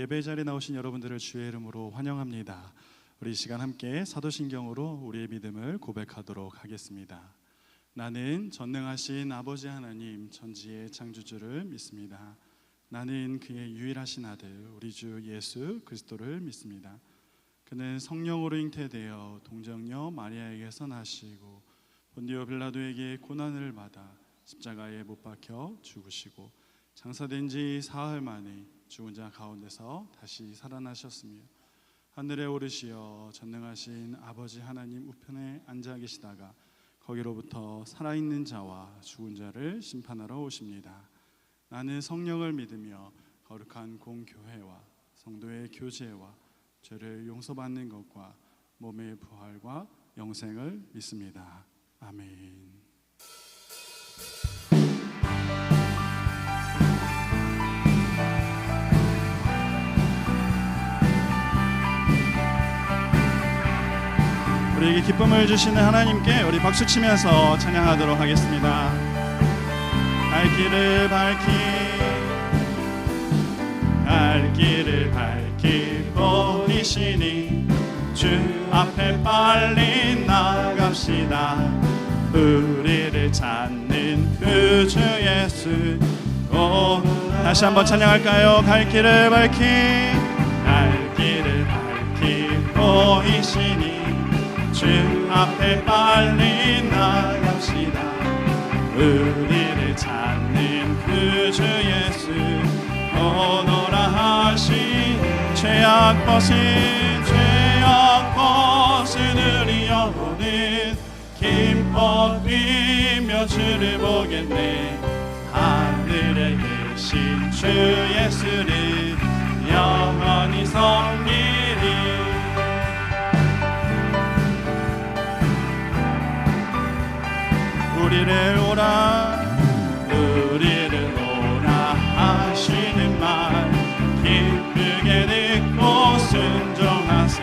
예배 자리에 나오신 여러분들을 주의 이름으로 환영합니다. 우리 이 시간 함께 사도신경으로 우리의 믿음을 고백하도록 하겠습니다. 나는 전능하신 아버지 하나님 천지의 창조주를 믿습니다. 나는 그의 유일하신 아들 우리 주 예수 그리스도를 믿습니다. 그는 성령으로 잉태되어 동정녀 마리아에게서 나시고 본디오 빌라도에게 고난을 받아 십자가에 못 박혀 죽으시고 장사된 지 사흘 만에 죽은 자 가운데서 다시 살아나셨으며 하늘에 오르시어 전능하신 아버지 하나님 우편에 앉아 계시다가 거기로부터 살아있는 자와 죽은 자를 심판하러 오십니다. 나는 성령을 믿으며 거룩한 공교회와 성도의 교제와 죄를 용서받는 것과 몸의 부활과 영생을 믿습니다. 아멘. 우리에게 기쁨을 주시는 하나님께 우리 박수치면서 찬양하도록 하겠습니다. 갈 길을 밝히 보이시니 주 앞에 빨리 나갑시다. 우리를 찾는 그 주 예수 다시 한번 찬양할까요? 갈 길을 밝히 보이시니 주 앞에 빨리 나갑시다. 우리를 찾는 그 주 예수 오너라 하신 죄악 벗은 우리 영혼은 기뻐 뛰며 주를 보겠네. 하늘에 계신 주 예수를 영원히 섬기리. 우리를 오라 하시는 말 기쁘게 듣고 순종하세.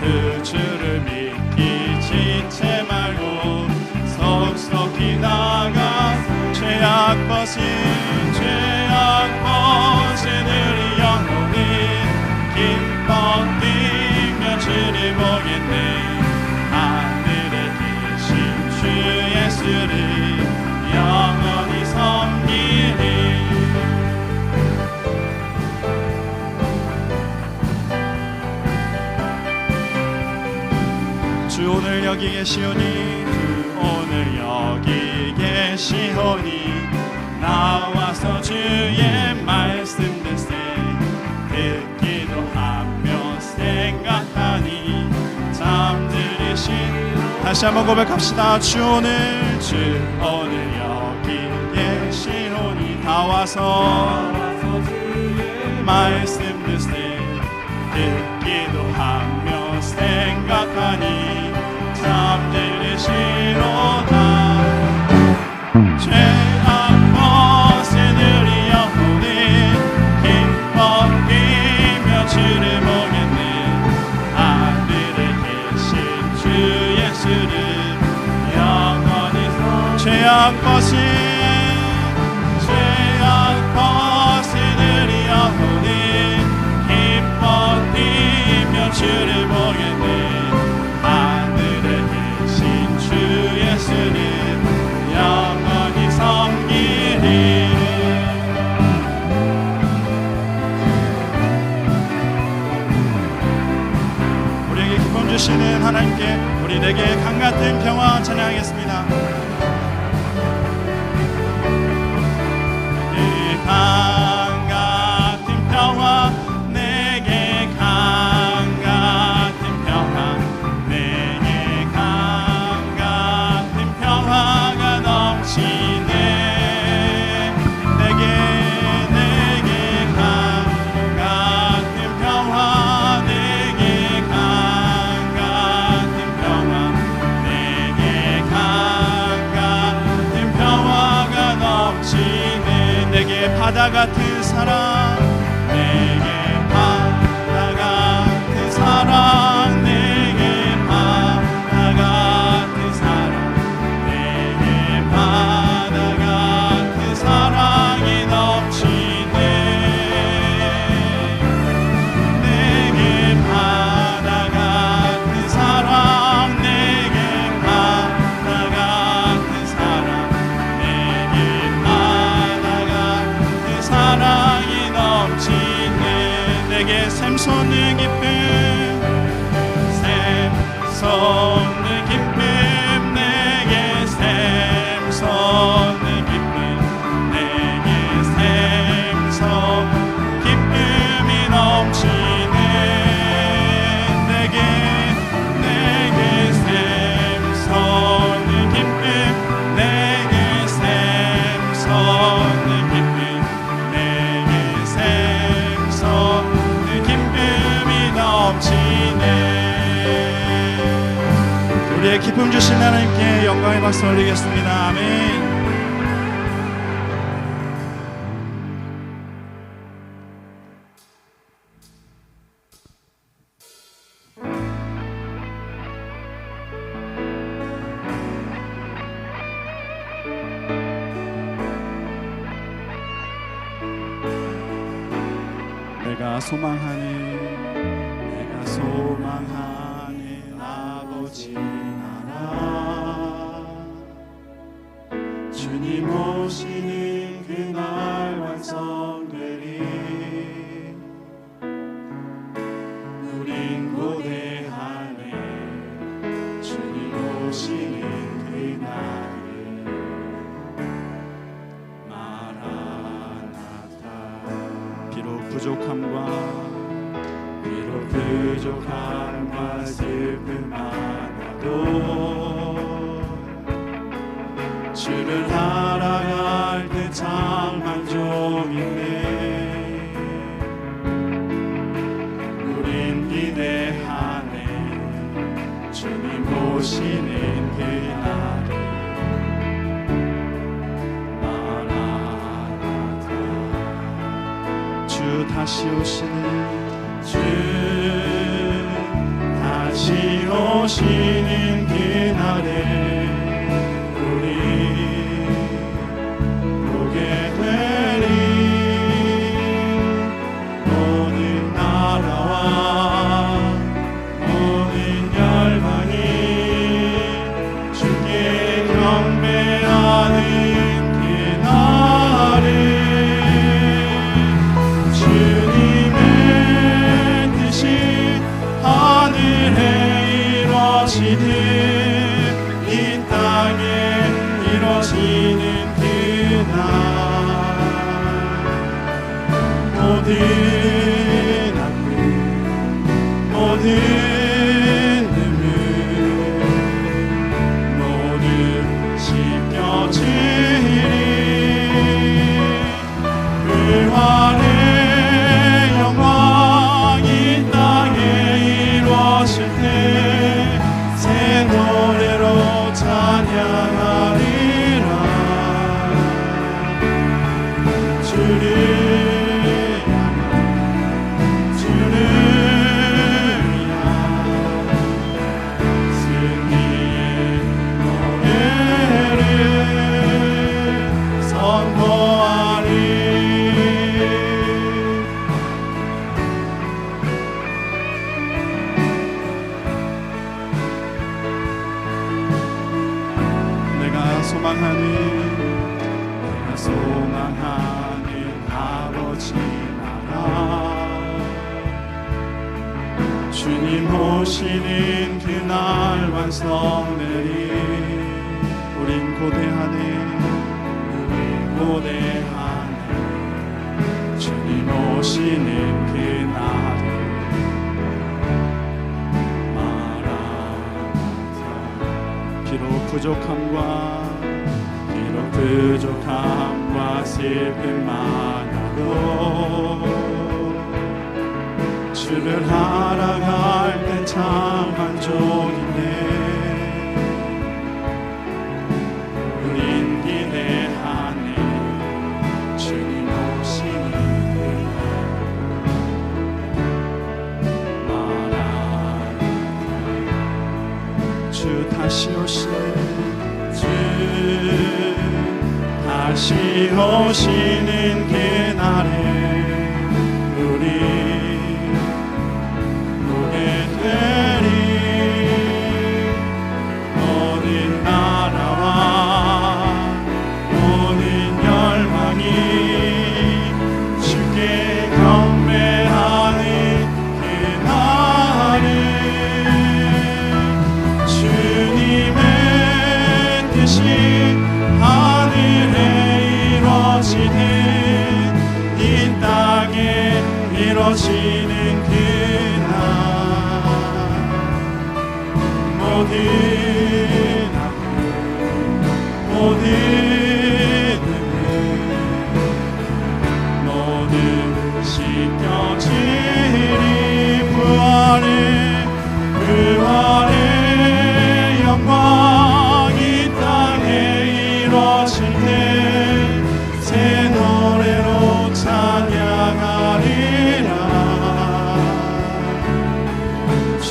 그 주를 믿기 지체 말고 속속히 나가 죄악 벗은 우리 영혼이 기뻐 뛰며 주를 보겠네. 하늘에 계신 주 예수를 영원히 섬기리. 주 오늘 여기 계시오니 나와서 주의 말씀 듣기도 하며 생각하니 잠들이신. 다시 한번 고백합시다. 주 오늘 여기 계시오니 나와서 주의 말씀 듣기도 하며 생각하니 잠들이시로다. 죄악 벗은 우리 영혼이 기뻐 뛰며 주를 보겠네. 하늘에 계신 주 예수를 영원히 죄악 벗은 우리 영혼이 기뻐 뛰며 주를 보겠네. 하늘에 계신 주 예수를 영원히 섬기리. 우리에게 기쁨 주시는 하나님께 우리 내게 강같은 평화 찬양하겠습니다. 강같은 평화 내게 강같은 평화 내게 강같은 평화가 넘치네. 내게 강같은 평화 내게 강같은 평화 내게 강같은 평화가 넘치네. 내게 바다 같은 우리의 기쁨 주신 하나님께 영광의 박수 올리겠습니다. 아멘. 내가 소망하는 아버지 나라 주님 오시는 그날 완성되리 우린 고대하네 주님 오시는 그날을 마라나타 비록 부족함과 슬픔 많아도 주를 알아갈 때 참 만족이네 우린 기대하네 주님 오시는 그날을 마라나타 주 다시 오시는 다시 오시는 그날에 우리 보게 되리 모든 나라와 모든 열방이 주께 경배하는 그날을 주님의 하늘에 이루어지듯 이 땅에 이루어지는 그날 모든 아픔 모든 눈물 모두 씻겨지리 부활의 영광 이 땅에 이루어질 때 새 노래로 찬양하리라 주를 향한 승리의 노래를 선포하리 내가 소망하는 아버지 나라 주님 오시는 그날 완성되리 우린 고대하네 주님 오시는 그날을 마라나타 비록 부족함과 슬픔 많아도 주를 알아갈 때 참 만족이네 우린 기대하네 주님 오시는 그날 마라나타 주 다시 오시는 다시 오시는 그날에 우리 보게 되리 모든 나라와 모든 열방이 주께 경배하는 그날을 주님의 뜻이 하늘에 이루어지는 이 땅에 이루어지는 그날 모든 아픔 모든 눈물 모든 씻겨지리 부활의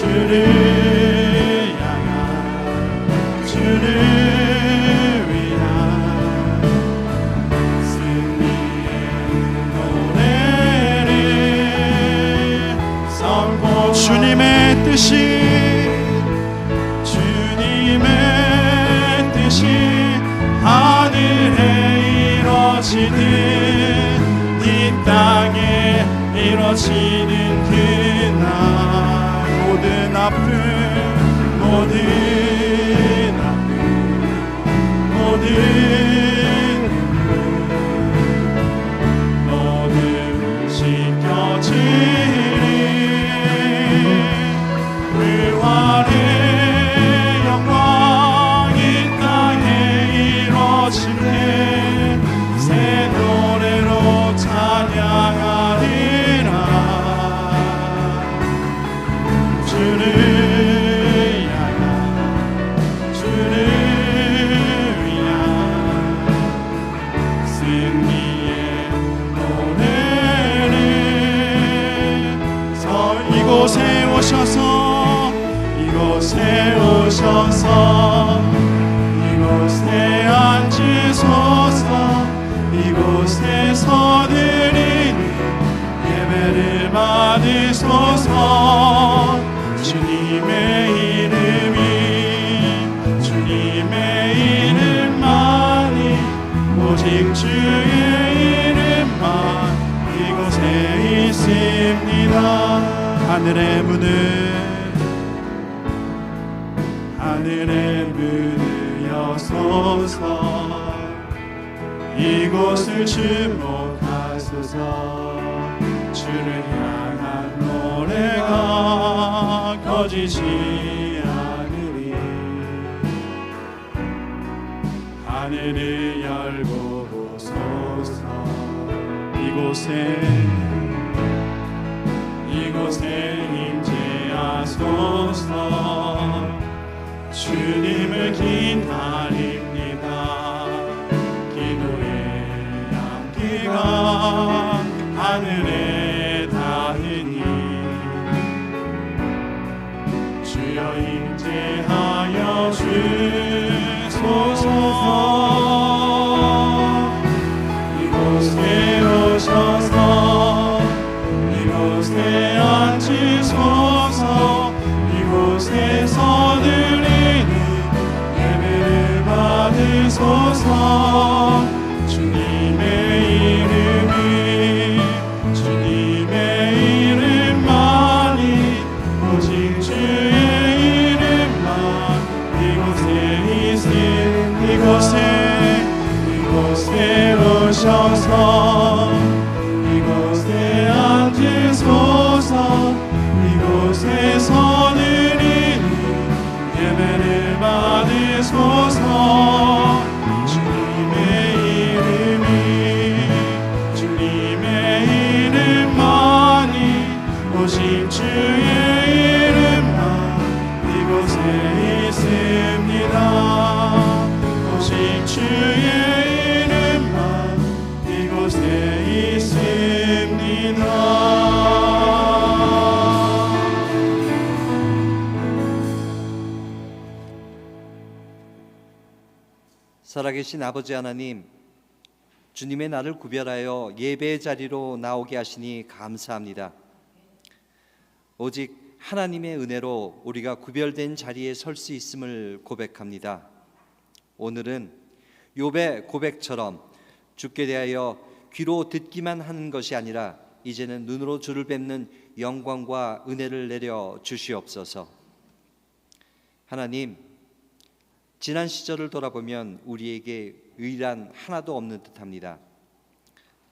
주를 향한 주를 위한 승리의 노래를 삼고 주님의 뜻이 하늘에 이루어지듯 이 땅에 이루어지는 그날 모든 아픔 모든 씻겨지리 부활의 영광 이 땅에 이루어지네 새 노래로 찬양하리라 주를 향한 주를 위한 승리의 노래를 이곳에 오셔서 이곳에 앉으소서 이곳에서 드리는 예배를 받으소서 주님의 이름만이 오직 주의 이름만 이곳에 있습니다 하늘의 문을 여소서 이곳을 주목하소서 주를 향한 노래가 꺼지지 않으리 하늘을 열고 보소서 이곳에 임재하소서 주님을 기다립니다 기도의 향기가 하늘에 닿으니 주여 임재하여 주소서 이곳에 오셔서 이곳에 앉으소서 이곳에서 드리는 예배를 받으소서 주님의 이름만이 오직 주의 이름만 이곳에 있음 이곳에 오셔서 이곳에 앉으소서 이곳에서 드리는 예배를 받으소서 주님의 이름만이 오직 주의 이름만 이곳에 있습니다 오직 주의 이름만 이곳에 있습니다 살아계신 아버지 하나님, 주님의 나를 구별하여 예배의 자리로 나오게 하시니 감사합니다. 오직 하나님의 은혜로 우리가 구별된 자리에 설 수 있음을 고백합니다. 오늘은 욥의 고백처럼 주께 대하여 귀로 듣기만 하는 것이 아니라 이제는 눈으로 주를 뵙는 영광과 은혜를 내려 주시옵소서. 하나님, 지난 시절을 돌아보면 우리에게 의란 하나도 없는 듯합니다.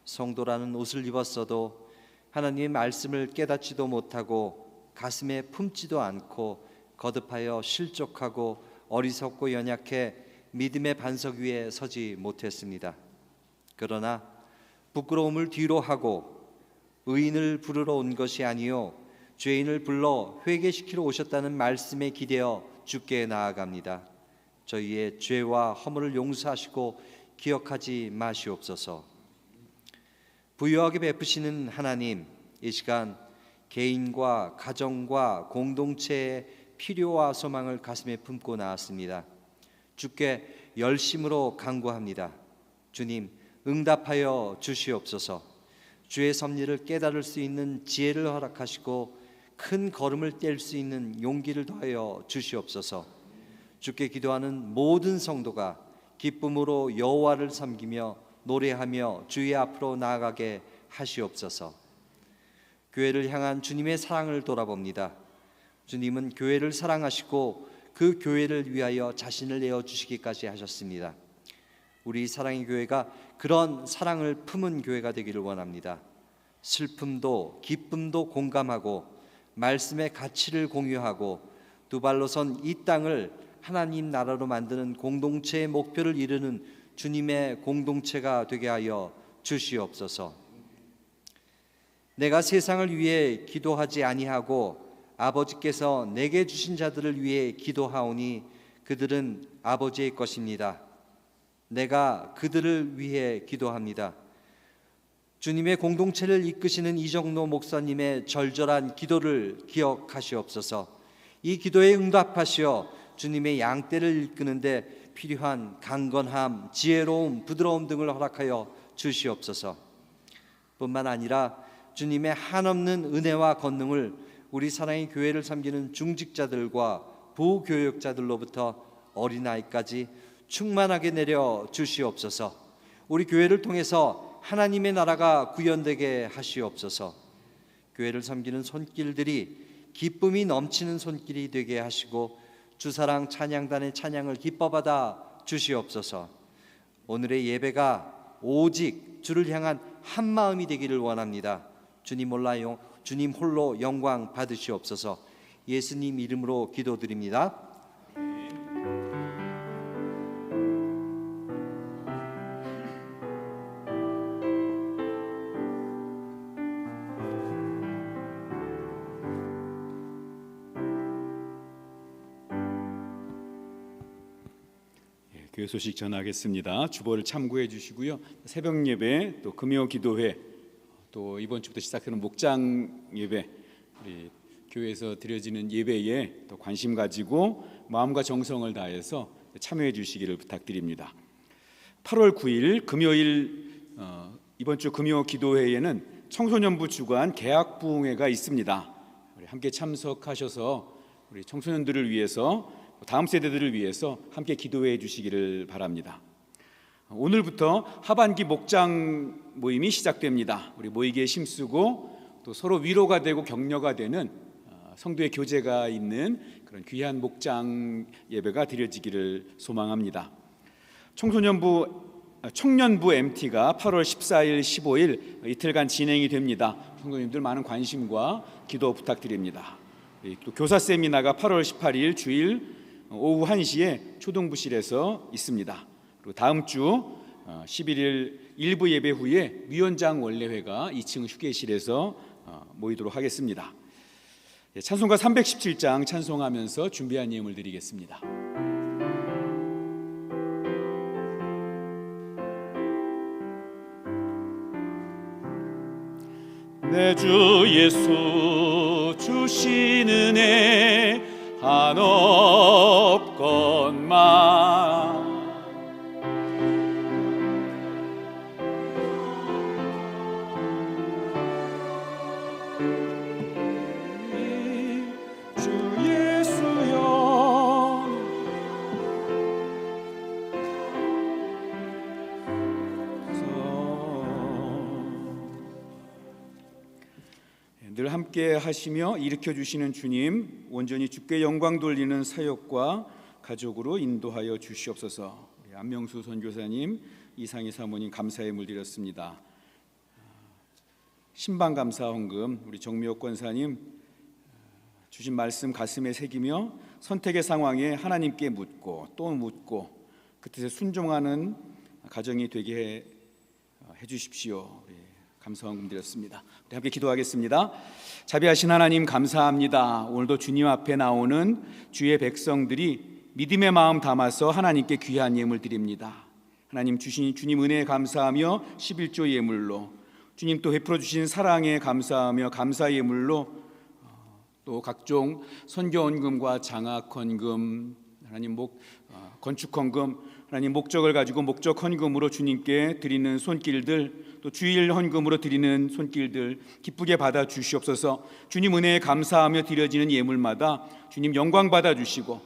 성도라는 옷을 입었어도 하나님의 말씀을 깨닫지도 못하고 가슴에 품지도 않고 거듭하여 실족하고 어리석고 연약해 믿음의 반석 위에 서지 못했습니다. 그러나 부끄러움을 뒤로 하고 의인을 부르러 온 것이 아니요 죄인을 불러 회개시키러 오셨다는 말씀에 기대어 주께 나아갑니다. 저희의 죄와 허물을 용서하시고 기억하지 마시옵소서. 부유하게 베푸시는 하나님, 이 시간 개인과 가정과 공동체의 필요와 소망을 가슴에 품고 나왔습니다. 주께 열심으로 간구합니다. 주님, 응답하여 주시옵소서. 주의 섭리를 깨달을 수 있는 지혜를 허락하시고 큰 걸음을 뗄 수 있는 용기를 더하여 주시옵소서. 주께 기도하는 모든 성도가 기쁨으로 여호와를 섬기며 노래하며 주의 앞으로 나아가게 하시옵소서. 교회를 향한 주님의 사랑을 돌아봅니다. 주님은 교회를 사랑하시고 그 교회를 위하여 자신을 내어주시기까지 하셨습니다. 우리 사랑의 교회가 그런 사랑을 품은 교회가 되기를 원합니다. 슬픔도 기쁨도 공감하고 말씀의 가치를 공유하고 두 발로 선 이 땅을 하나님 나라로 만드는 공동체의 목표를 이루는 주님의 공동체가 되게 하여 주시옵소서. 내가 세상을 위해 기도하지 아니하고 아버지께서 내게 주신 자들을 위해 기도하오니 그들은 아버지의 것입니다. 내가 그들을 위해 기도합니다. 주님의 공동체를 이끄시는 이정로 목사님의 절절한 기도를 기억하시옵소서. 이 기도에 응답하시어 주님의 양떼를 이끄는데 필요한 강건함, 지혜로움, 부드러움 등을 허락하여 주시옵소서. 뿐만 아니라 주님의 한없는 은혜와 권능을 우리 사랑의 교회를 섬기는 중직자들과 부교역자들로부터 어린아이까지 충만하게 내려 주시옵소서. 우리 교회를 통해서 하나님의 나라가 구현되게 하시옵소서. 교회를 섬기는 손길들이 기쁨이 넘치는 손길이 되게 하시고 주사랑 찬양단의 찬양을 기뻐받아 주시옵소서. 오늘의 예배가 오직 주를 향한 한 마음이 되기를 원합니다. 주님 홀로 영광 받으시옵소서. 예수님 이름으로 기도드립니다. 교회 소식 전하겠습니다. 주보를 참고해 주시고요. 새벽 예배, 또 금요 기도회, 또 이번 주부터 시작하는 목장 예배, 우리 교회에서 드려지는 예배에 또 관심 가지고 마음과 정성을 다해서 참여해 주시기를 부탁드립니다. 8월 9일 금요일 이번 주 금요 기도회에는 청소년부 주관 개학 부흥회가 있습니다. 우리 함께 참석하셔서 우리 청소년들을 위해서 다음 세대들을 위해서 함께 기도해 주시기를 바랍니다. 오늘부터 하반기 목장 모임이 시작됩니다. 우리 모이기에 힘쓰고 또 서로 위로가 되고 격려가 되는 성도의 교제가 있는 그런 귀한 목장 예배가 드려지기를 소망합니다. 청년부 MT가 8월 14일, 15일 이틀간 진행이 됩니다. 성도님들 많은 관심과 기도 부탁드립니다. 또 교사 세미나가 8월 18일 주일 오후 1시에 초동부실에서 있습니다. 그리고 다음 주 11일 일부 예배 후에 위원장 원례회가 2층 휴게실에서 모이도록 하겠습니다. 찬송가 317장 찬송하면서 준비한 예물 드리겠습니다. 내 주 예수 주신 은혜 한없건만 주 예수여 늘 함께 하시며 일으켜 주시는 주님, 온전히 주께 영광 돌리는 사역과 가족으로 인도하여 주시옵소서. 우리 안명수 선교사님, 이상희 사모님 감사의 물 드렸습니다. 신방 감사 헌금 우리 정미옥 권사님 주신 말씀 가슴에 새기며 선택의 상황에 하나님께 묻고 또 묻고 그 뜻에 순종하는 가정이 되게 해 주십시오. 감사 헌금 드렸습니다. 우리 함께 기도하겠습니다. 자비하신 하나님 감사합니다. 오늘도 주님 앞에 나오는 주의 백성들이 믿음의 마음 담아서 하나님께 귀한 예물 드립니다. 하나님 주신 주님 은혜에 감사하며 11조 예물로 주님 또 베풀어 주신 사랑에 감사하며 감사 예물로 또 각종 선교헌금과 장학헌금, 하나님 건축헌금, 하나님 목적을 가지고 목적헌금으로 주님께 드리는 손길들, 또 주일헌금으로 드리는 손길들 기쁘게 받아 주시옵소서. 주님 은혜에 감사하며 드려지는 예물마다 주님 영광 받아 주시고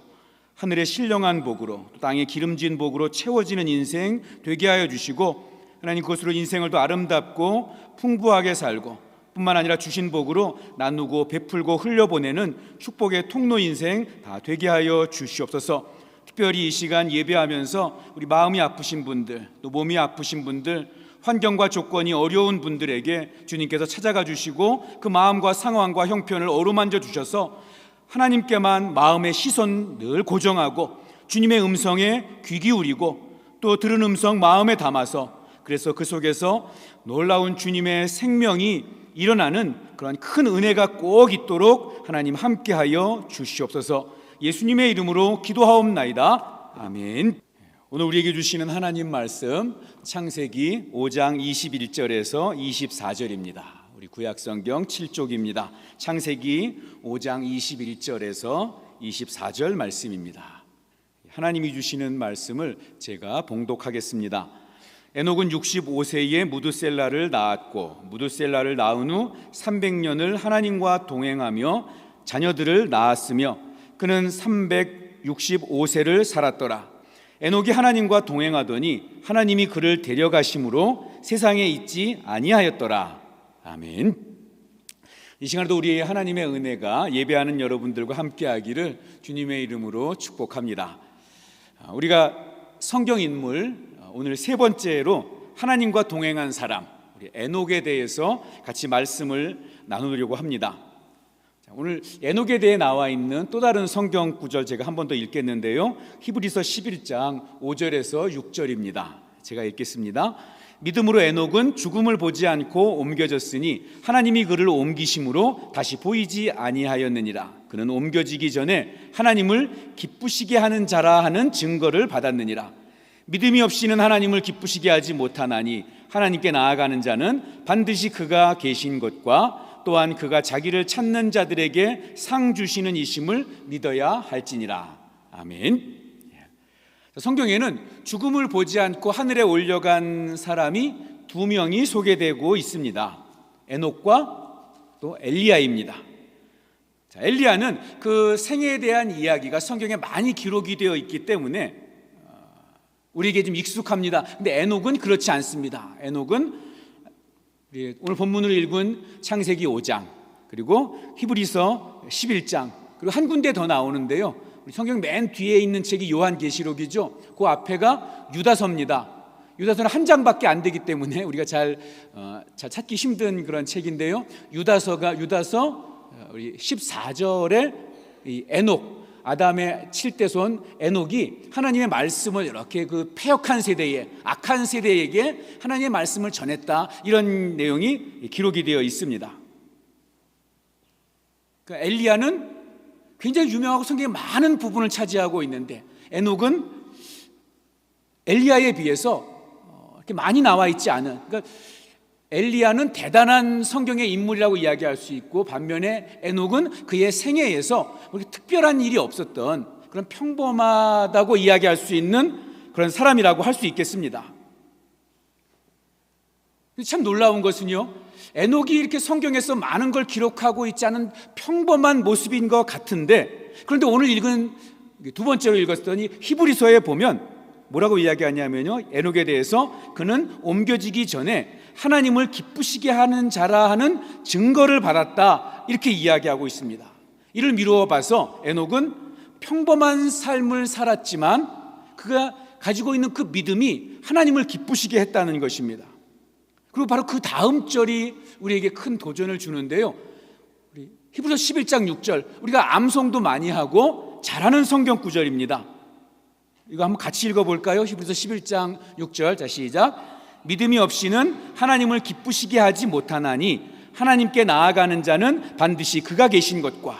하늘의 신령한 복으로, 또 땅의 기름진 복으로 채워지는 인생 되게 하여 주시고, 하나님 그것으로 인생을 더 아름답고 풍부하게 살고 뿐만 아니라 주신 복으로 나누고 베풀고 흘려보내는 축복의 통로 인생 다 되게 하여 주시옵소서. 특별히 이 시간 예배하면서 우리 마음이 아프신 분들, 또 몸이 아프신 분들, 환경과 조건이 어려운 분들에게 주님께서 찾아가 주시고 그 마음과 상황과 형편을 어루만져 주셔서 하나님께만 마음의 시선 늘 고정하고 주님의 음성에 귀 기울이고 또 들은 음성 마음에 담아서, 그래서 그 속에서 놀라운 주님의 생명이 일어나는 그런 큰 은혜가 꼭 있도록 하나님 함께하여 주시옵소서. 예수님의 이름으로 기도하옵나이다. 아멘. 오늘 우리에게 주시는 하나님 말씀 창세기 5장 21절에서 24절입니다. 우리 구약성경 7쪽입니다. 창세기 5장 21절에서 24절 말씀입니다. 하나님이 주시는 말씀을 제가 봉독하겠습니다. 에녹은 65세에 무드셀라를 낳았고 무드셀라를 낳은 후 300년을 하나님과 동행하며 자녀들을 낳았으며 그는 365세를 살았더라. 에녹이 하나님과 동행하더니 하나님이 그를 데려가심으로 세상에 있지 아니하였더라. 아멘. 이 시간에도 우리의 하나님의 은혜가 예배하는 여러분들과 함께하기를 주님의 이름으로 축복합니다. 우리가 성경 인물 오늘 세 번째로 하나님과 동행한 사람, 우리 에녹에 대해서 같이 말씀을 나누려고 합니다. 오늘 에녹에 대해 나와 있는 또 다른 성경 구절 제가 한 번 더 읽겠는데요, 히브리서 11장 5절에서 6절입니다. 제가 읽겠습니다. 믿음으로 에녹은 죽음을 보지 않고 옮겨졌으니 하나님이 그를 옮기심으로 다시 보이지 아니하였느니라. 그는 옮겨지기 전에 하나님을 기쁘시게 하는 자라 하는 증거를 받았느니라. 믿음이 없이는 하나님을 기쁘시게 하지 못하나니 하나님께 나아가는 자는 반드시 그가 계신 것과 또한 그가 자기를 찾는 자들에게 상 주시는 이심을 믿어야 할지니라. 아멘. 성경에는 죽음을 보지 않고 하늘에 올려간 사람이 두 명이 소개되고 있습니다. 에녹과 또 엘리야입니다. 엘리야는 그 생애에 대한 이야기가 성경에 많이 기록이 되어 있기 때문에 우리에게 좀 익숙합니다. 근데 에녹은 그렇지 않습니다. 에녹은 오늘 본문으로 읽은 창세기 5장 그리고 히브리서 11장 그리고 한 군데 더 나오는데요, 우리 성경 맨 뒤에 있는 책이 요한계시록이죠. 그 앞에가 유다서입니다. 유다서는 한 장밖에 안 되기 때문에 우리가 잘 찾기 힘든 그런 책인데요, 유다서 우리 14절에 이 에녹, 아담의 7대 손 에녹이 하나님의 말씀을 이렇게 그 패역한 세대에, 악한 세대에게 하나님의 말씀을 전했다, 이런 내용이 기록이 되어 있습니다. 그러니까 엘리야는 굉장히 유명하고 성경에 많은 부분을 차지하고 있는데 에녹은 엘리야에 비해서 이렇게 많이 나와 있지 않은, 그러니까 엘리야는 대단한 성경의 인물이라고 이야기할 수 있고, 반면에 에녹은 그의 생애에서 특별한 일이 없었던 그런 평범하다고 이야기할 수 있는 그런 사람이라고 할 수 있겠습니다. 참 놀라운 것은요, 에녹이 이렇게 성경에서 많은 걸 기록하고 있지 않은 평범한 모습인 것 같은데, 그런데 오늘 읽은 두 번째로 읽었더니 히브리서에 보면 뭐라고 이야기하냐면요, 에녹에 대해서 그는 옮겨지기 전에 하나님을 기쁘시게 하는 자라 하는 증거를 받았다, 이렇게 이야기하고 있습니다. 이를 미루어 봐서 에녹은 평범한 삶을 살았지만 그가 가지고 있는 그 믿음이 하나님을 기쁘시게 했다는 것입니다. 그리고 바로 그 다음 절이 우리에게 큰 도전을 주는데요, 우리 히브리서 11장 6절, 우리가 암송도 많이 하고 잘하는 성경 구절입니다. 이거 한번 같이 읽어볼까요? 히브리서 11장 6절. 자, 시작. 믿음이 없이는 하나님을 기쁘시게 하지 못하나니 하나님께 나아가는 자는 반드시 그가 계신 것과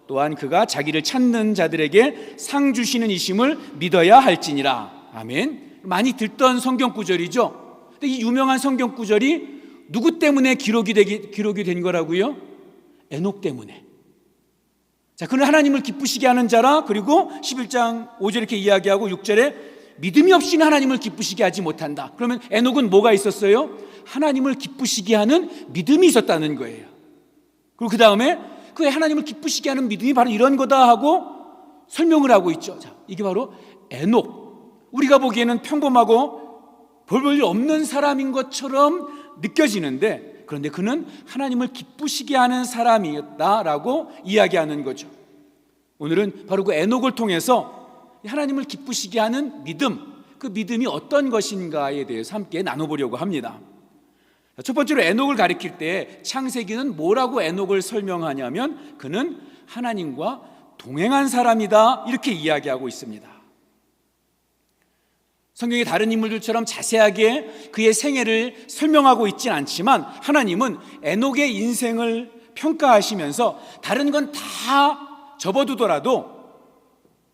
또한 그가 자기를 찾는 자들에게 상 주시는 이심을 믿어야 할지니라. 아멘. 많이 듣던 성경 구절이죠. 근데 이 유명한 성경 구절이 누구 때문에 기록이 된 거라고요? 에녹 때문에. 자, 그는 하나님을 기쁘시게 하는 자라. 그리고 11장 5절 이렇게 이야기하고 6절에 믿음이 없이는 하나님을 기쁘시게 하지 못한다. 그러면 에녹은 뭐가 있었어요? 하나님을 기쁘시게 하는 믿음이 있었다는 거예요. 그리고 그 다음에 그 하나님을 기쁘시게 하는 믿음이 바로 이런 거다 하고 설명을 하고 있죠. 자, 이게 바로 에녹. 우리가 보기에는 평범하고 별 볼 일 없는 사람인 것처럼 느껴지는데, 그런데 그는 하나님을 기쁘시게 하는 사람이었다라고 이야기하는 거죠. 오늘은 바로 그 에녹을 통해서 하나님을 기쁘시게 하는 믿음, 그 믿음이 어떤 것인가에 대해서 함께 나눠보려고 합니다. 첫 번째로 에녹을 가리킬 때 창세기는 뭐라고 에녹을 설명하냐면 그는 하나님과 동행한 사람이다, 이렇게 이야기하고 있습니다. 성경의 다른 인물들처럼 자세하게 그의 생애를 설명하고 있진 않지만 하나님은 에녹의 인생을 평가하시면서 다른 건 다 접어두더라도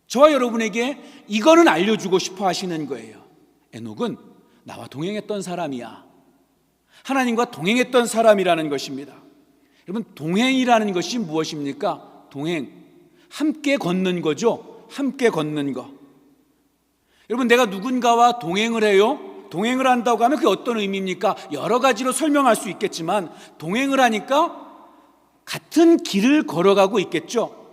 저와 여러분에게 이거는 알려주고 싶어 하시는 거예요. 에녹은 나와 동행했던 사람이야. 하나님과 동행했던 사람이라는 것입니다. 여러분, 동행이라는 것이 무엇입니까? 동행, 함께 걷는 거죠. 함께 걷는 거. 여러분, 내가 누군가와 동행을 해요. 동행을 한다고 하면 그게 어떤 의미입니까? 여러 가지로 설명할 수 있겠지만 동행을 하니까 같은 길을 걸어가고 있겠죠.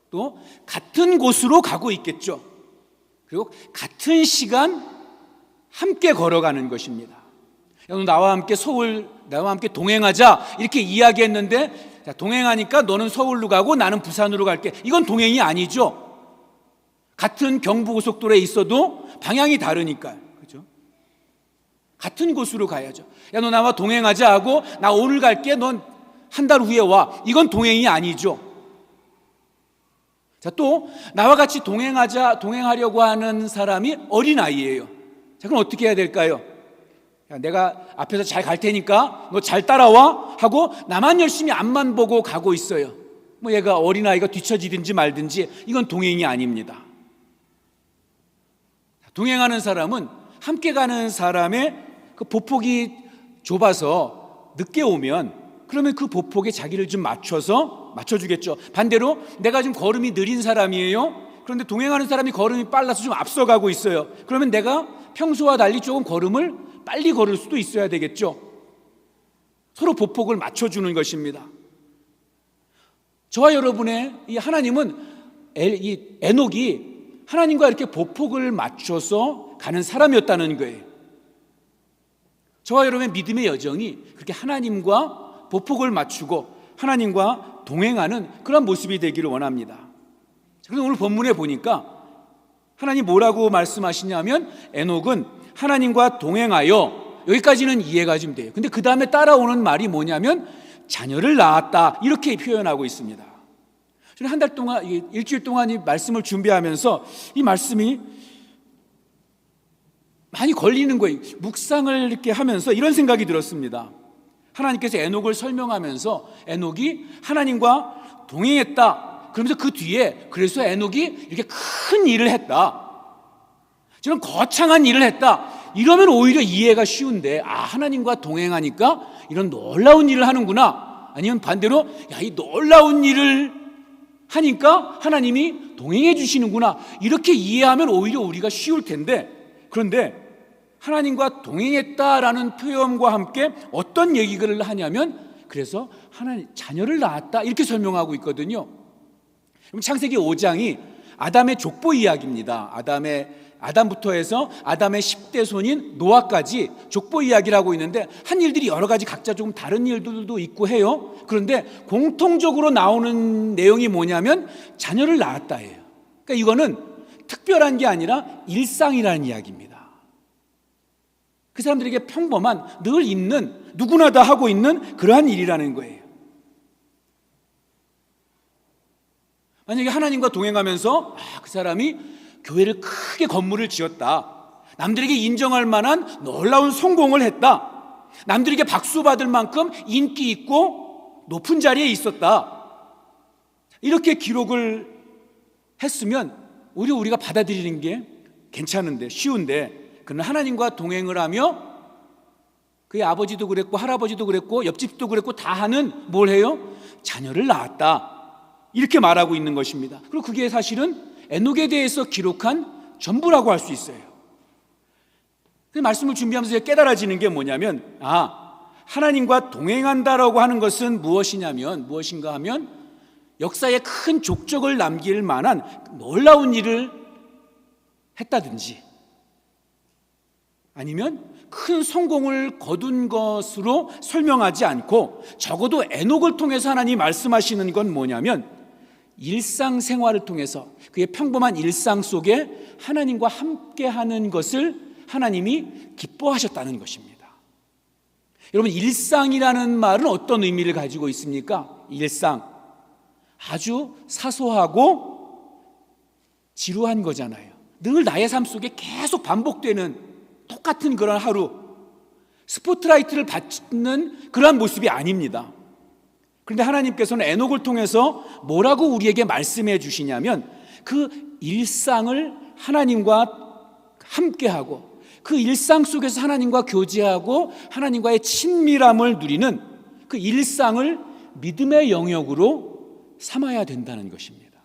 또 같은 곳으로 가고 있겠죠. 그리고 같은 시간 함께 걸어가는 것입니다. 여러분, 나와 함께 동행하자, 이렇게 이야기했는데, 자, 동행하니까 너는 서울로 가고 나는 부산으로 갈게. 이건 동행이 아니죠. 같은 경부고속도로에 있어도 방향이 다르니까요. 그죠? 같은 곳으로 가야죠. 야, 너 나와 동행하자 하고 나 오늘 갈게, 넌 한 달 후에 와. 이건 동행이 아니죠. 자, 또 나와 같이 동행하려고 하는 사람이 어린아이예요. 자, 그럼 어떻게 해야 될까요? 야, 내가 앞에서 잘 갈 테니까 너 잘 따라와 하고 나만 열심히 앞만 보고 가고 있어요. 뭐 얘가 어린아이가 뒤처지든지 말든지, 이건 동행이 아닙니다. 동행하는 사람은 함께 가는 사람의 그 보폭이 좁아서 늦게 오면 그러면 그 보폭에 자기를 좀 맞춰주겠죠. 반대로 내가 좀 걸음이 느린 사람이에요. 그런데 동행하는 사람이 걸음이 빨라서 좀 앞서가고 있어요. 그러면 내가 평소와 달리 조금 걸음을 빨리 걸을 수도 있어야 되겠죠. 서로 보폭을 맞춰주는 것입니다. 저와 여러분의 이 하나님은 이 에녹이 하나님과 이렇게 보폭을 맞춰서 가는 사람이었다는 거예요. 저와 여러분의 믿음의 여정이 그렇게 하나님과 보폭을 맞추고 하나님과 동행하는 그런 모습이 되기를 원합니다. 그래서 오늘 본문에 보니까 하나님 뭐라고 말씀하시냐면 에녹은 하나님과 동행하여, 여기까지는 이해가 좀 돼요. 근데 그 다음에 따라오는 말이 뭐냐면 자녀를 낳았다, 이렇게 표현하고 있습니다. 저는 한 달 동안, 일주일 동안 이 말씀을 준비하면서 이 말씀이 많이 걸리는 거예요. 묵상을 이렇게 하면서 이런 생각이 들었습니다. 하나님께서 에녹을 설명하면서 에녹이 하나님과 동행했다, 그러면서 그 뒤에 그래서 에녹이 이렇게 큰 일을 했다, 저는 거창한 일을 했다, 이러면 오히려 이해가 쉬운데, 아, 하나님과 동행하니까 이런 놀라운 일을 하는구나. 아니면 반대로, 야, 이 놀라운 일을 하니까 하나님이 동행해 주시는구나, 이렇게 이해하면 오히려 우리가 쉬울 텐데, 그런데 하나님과 동행했다라는 표현과 함께 어떤 얘기를 하냐면, 그래서 하나님 자녀를 낳았다, 이렇게 설명하고 있거든요. 그럼 창세기 5장이 아담의 족보 이야기입니다. 아담부터 해서 아담의 10대 손인 노아까지 족보 이야기를 하고 있는데, 한 일들이 여러 가지 각자 조금 다른 일들도 있고 해요. 그런데 공통적으로 나오는 내용이 뭐냐면 자녀를 낳았다예요. 그러니까 이거는 특별한 게 아니라 일상이라는 이야기입니다. 그 사람들에게 평범한, 늘 있는, 누구나 다 하고 있는 그러한 일이라는 거예요. 만약에 하나님과 동행하면서 그 사람이 교회를 크게 건물을 지었다, 남들에게 인정할 만한 놀라운 성공을 했다, 남들에게 박수 받을 만큼 인기 있고 높은 자리에 있었다, 이렇게 기록을 했으면 오히려 우리가 받아들이는 게 괜찮은데, 쉬운데, 그는 하나님과 동행을 하며 그의 아버지도 그랬고 할아버지도 그랬고 옆집도 그랬고 다 하는 뭘 해요? 자녀를 낳았다. 이렇게 말하고 있는 것입니다. 그리고 그게 사실은 에녹에 대해서 기록한 전부라고 할 수 있어요. 그 말씀을 준비하면서 제가 깨달아지는 게 뭐냐면, 하나님과 동행한다라고 하는 것은 무엇인가 하면 역사에 큰 족적을 남길 만한 놀라운 일을 했다든지, 아니면 큰 성공을 거둔 것으로 설명하지 않고, 적어도 에녹을 통해서 하나님이 말씀하시는 건 뭐냐면 일상생활을 통해서 그의 평범한 일상 속에 하나님과 함께하는 것을 하나님이 기뻐하셨다는 것입니다. 여러분, 일상이라는 말은 어떤 의미를 가지고 있습니까? 일상, 아주 사소하고 지루한 거잖아요. 늘 나의 삶 속에 계속 반복되는 똑같은 그런 하루, 스포트라이트를 받는 그러한 모습이 아닙니다. 그런데 하나님께서는 에녹을 통해서 뭐라고 우리에게 말씀해 주시냐면, 그 일상을 하나님과 함께하고 그 일상 속에서 하나님과 교제하고 하나님과의 친밀함을 누리는 그 일상을 믿음의 영역으로 삼아야 된다는 것입니다.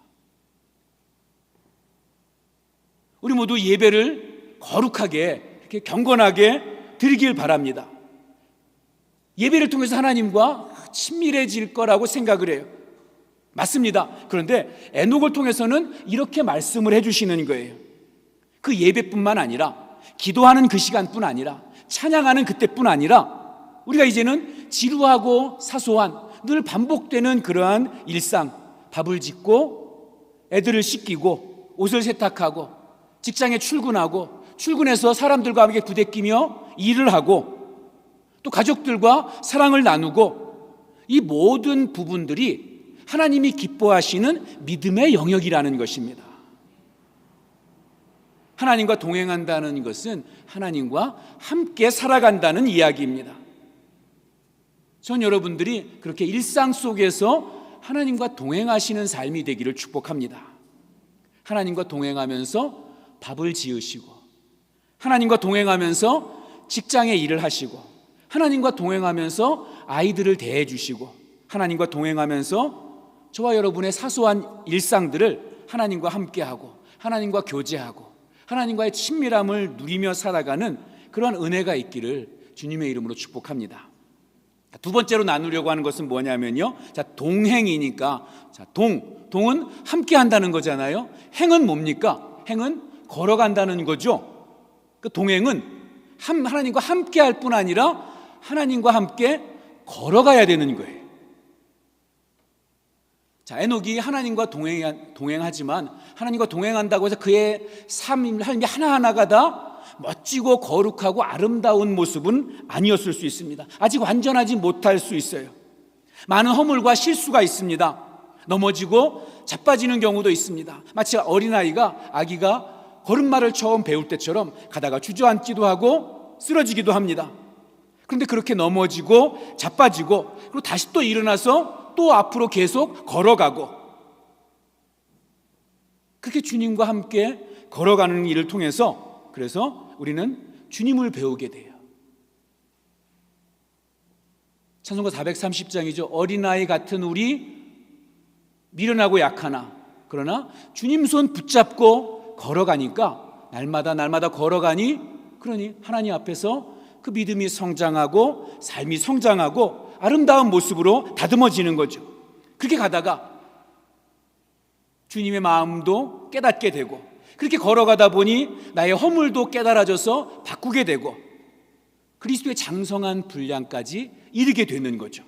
우리 모두 예배를 거룩하게, 이렇게 경건하게 드리길 바랍니다. 예배를 통해서 하나님과 친밀해질 거라고 생각을 해요. 맞습니다. 그런데 에녹을 통해서는 이렇게 말씀을 해주시는 거예요. 그 예배뿐만 아니라, 기도하는 그 시간뿐 아니라, 찬양하는 그때뿐 아니라, 우리가 이제는 지루하고 사소한 늘 반복되는 그러한 일상, 밥을 짓고 애들을 씻기고 옷을 세탁하고 직장에 출근하고 출근해서 사람들과 함께 부대끼며 일을 하고 또 가족들과 사랑을 나누고, 이 모든 부분들이 하나님이 기뻐하시는 믿음의 영역이라는 것입니다. 하나님과 동행한다는 것은 하나님과 함께 살아간다는 이야기입니다. 전 여러분들이 그렇게 일상 속에서 하나님과 동행하시는 삶이 되기를 축복합니다. 하나님과 동행하면서 밥을 지으시고, 하나님과 동행하면서 직장에 일을 하시고, 하나님과 동행하면서 아이들을 대해주시고, 하나님과 동행하면서 저와 여러분의 사소한 일상들을 하나님과 함께하고 하나님과 교제하고 하나님과의 친밀함을 누리며 살아가는 그런 은혜가 있기를 주님의 이름으로 축복합니다. 두 번째로 나누려고 하는 것은 뭐냐면요, 동행이니까, 동은 함께 한다는 거잖아요. 행은 뭡니까? 행은 걸어간다는 거죠. 그 동행은 하나님과 함께 할 뿐 아니라 하나님과 함께 걸어가야 되는 거예요. 에녹이 하나님과 동행하지만, 하나님과 동행한다고 해서 그의 삶이 하나하나가 다 멋지고 거룩하고 아름다운 모습은 아니었을 수 있습니다. 아직 완전하지 못할 수 있어요. 많은 허물과 실수가 있습니다. 넘어지고 자빠지는 경우도 있습니다. 마치 아기가 걸음마를 처음 배울 때처럼 가다가 주저앉기도 하고 쓰러지기도 합니다. 그런데 그렇게 넘어지고 자빠지고 그리고 다시 또 일어나서 또 앞으로 계속 걸어가고, 그렇게 주님과 함께 걸어가는 일을 통해서, 그래서 우리는 주님을 배우게 돼요. 찬송가 430장이죠. 어린아이 같은 우리 미련하고 약하나, 그러나 주님 손 붙잡고 걸어가니까, 날마다 걸어가니, 그러니 하나님 앞에서 그 믿음이 성장하고 삶이 성장하고 아름다운 모습으로 다듬어지는 거죠. 그렇게 가다가 주님의 마음도 깨닫게 되고, 그렇게 걸어가다 보니 나의 허물도 깨달아져서 바꾸게 되고, 그리스도의 장성한 분량까지 이르게 되는 거죠.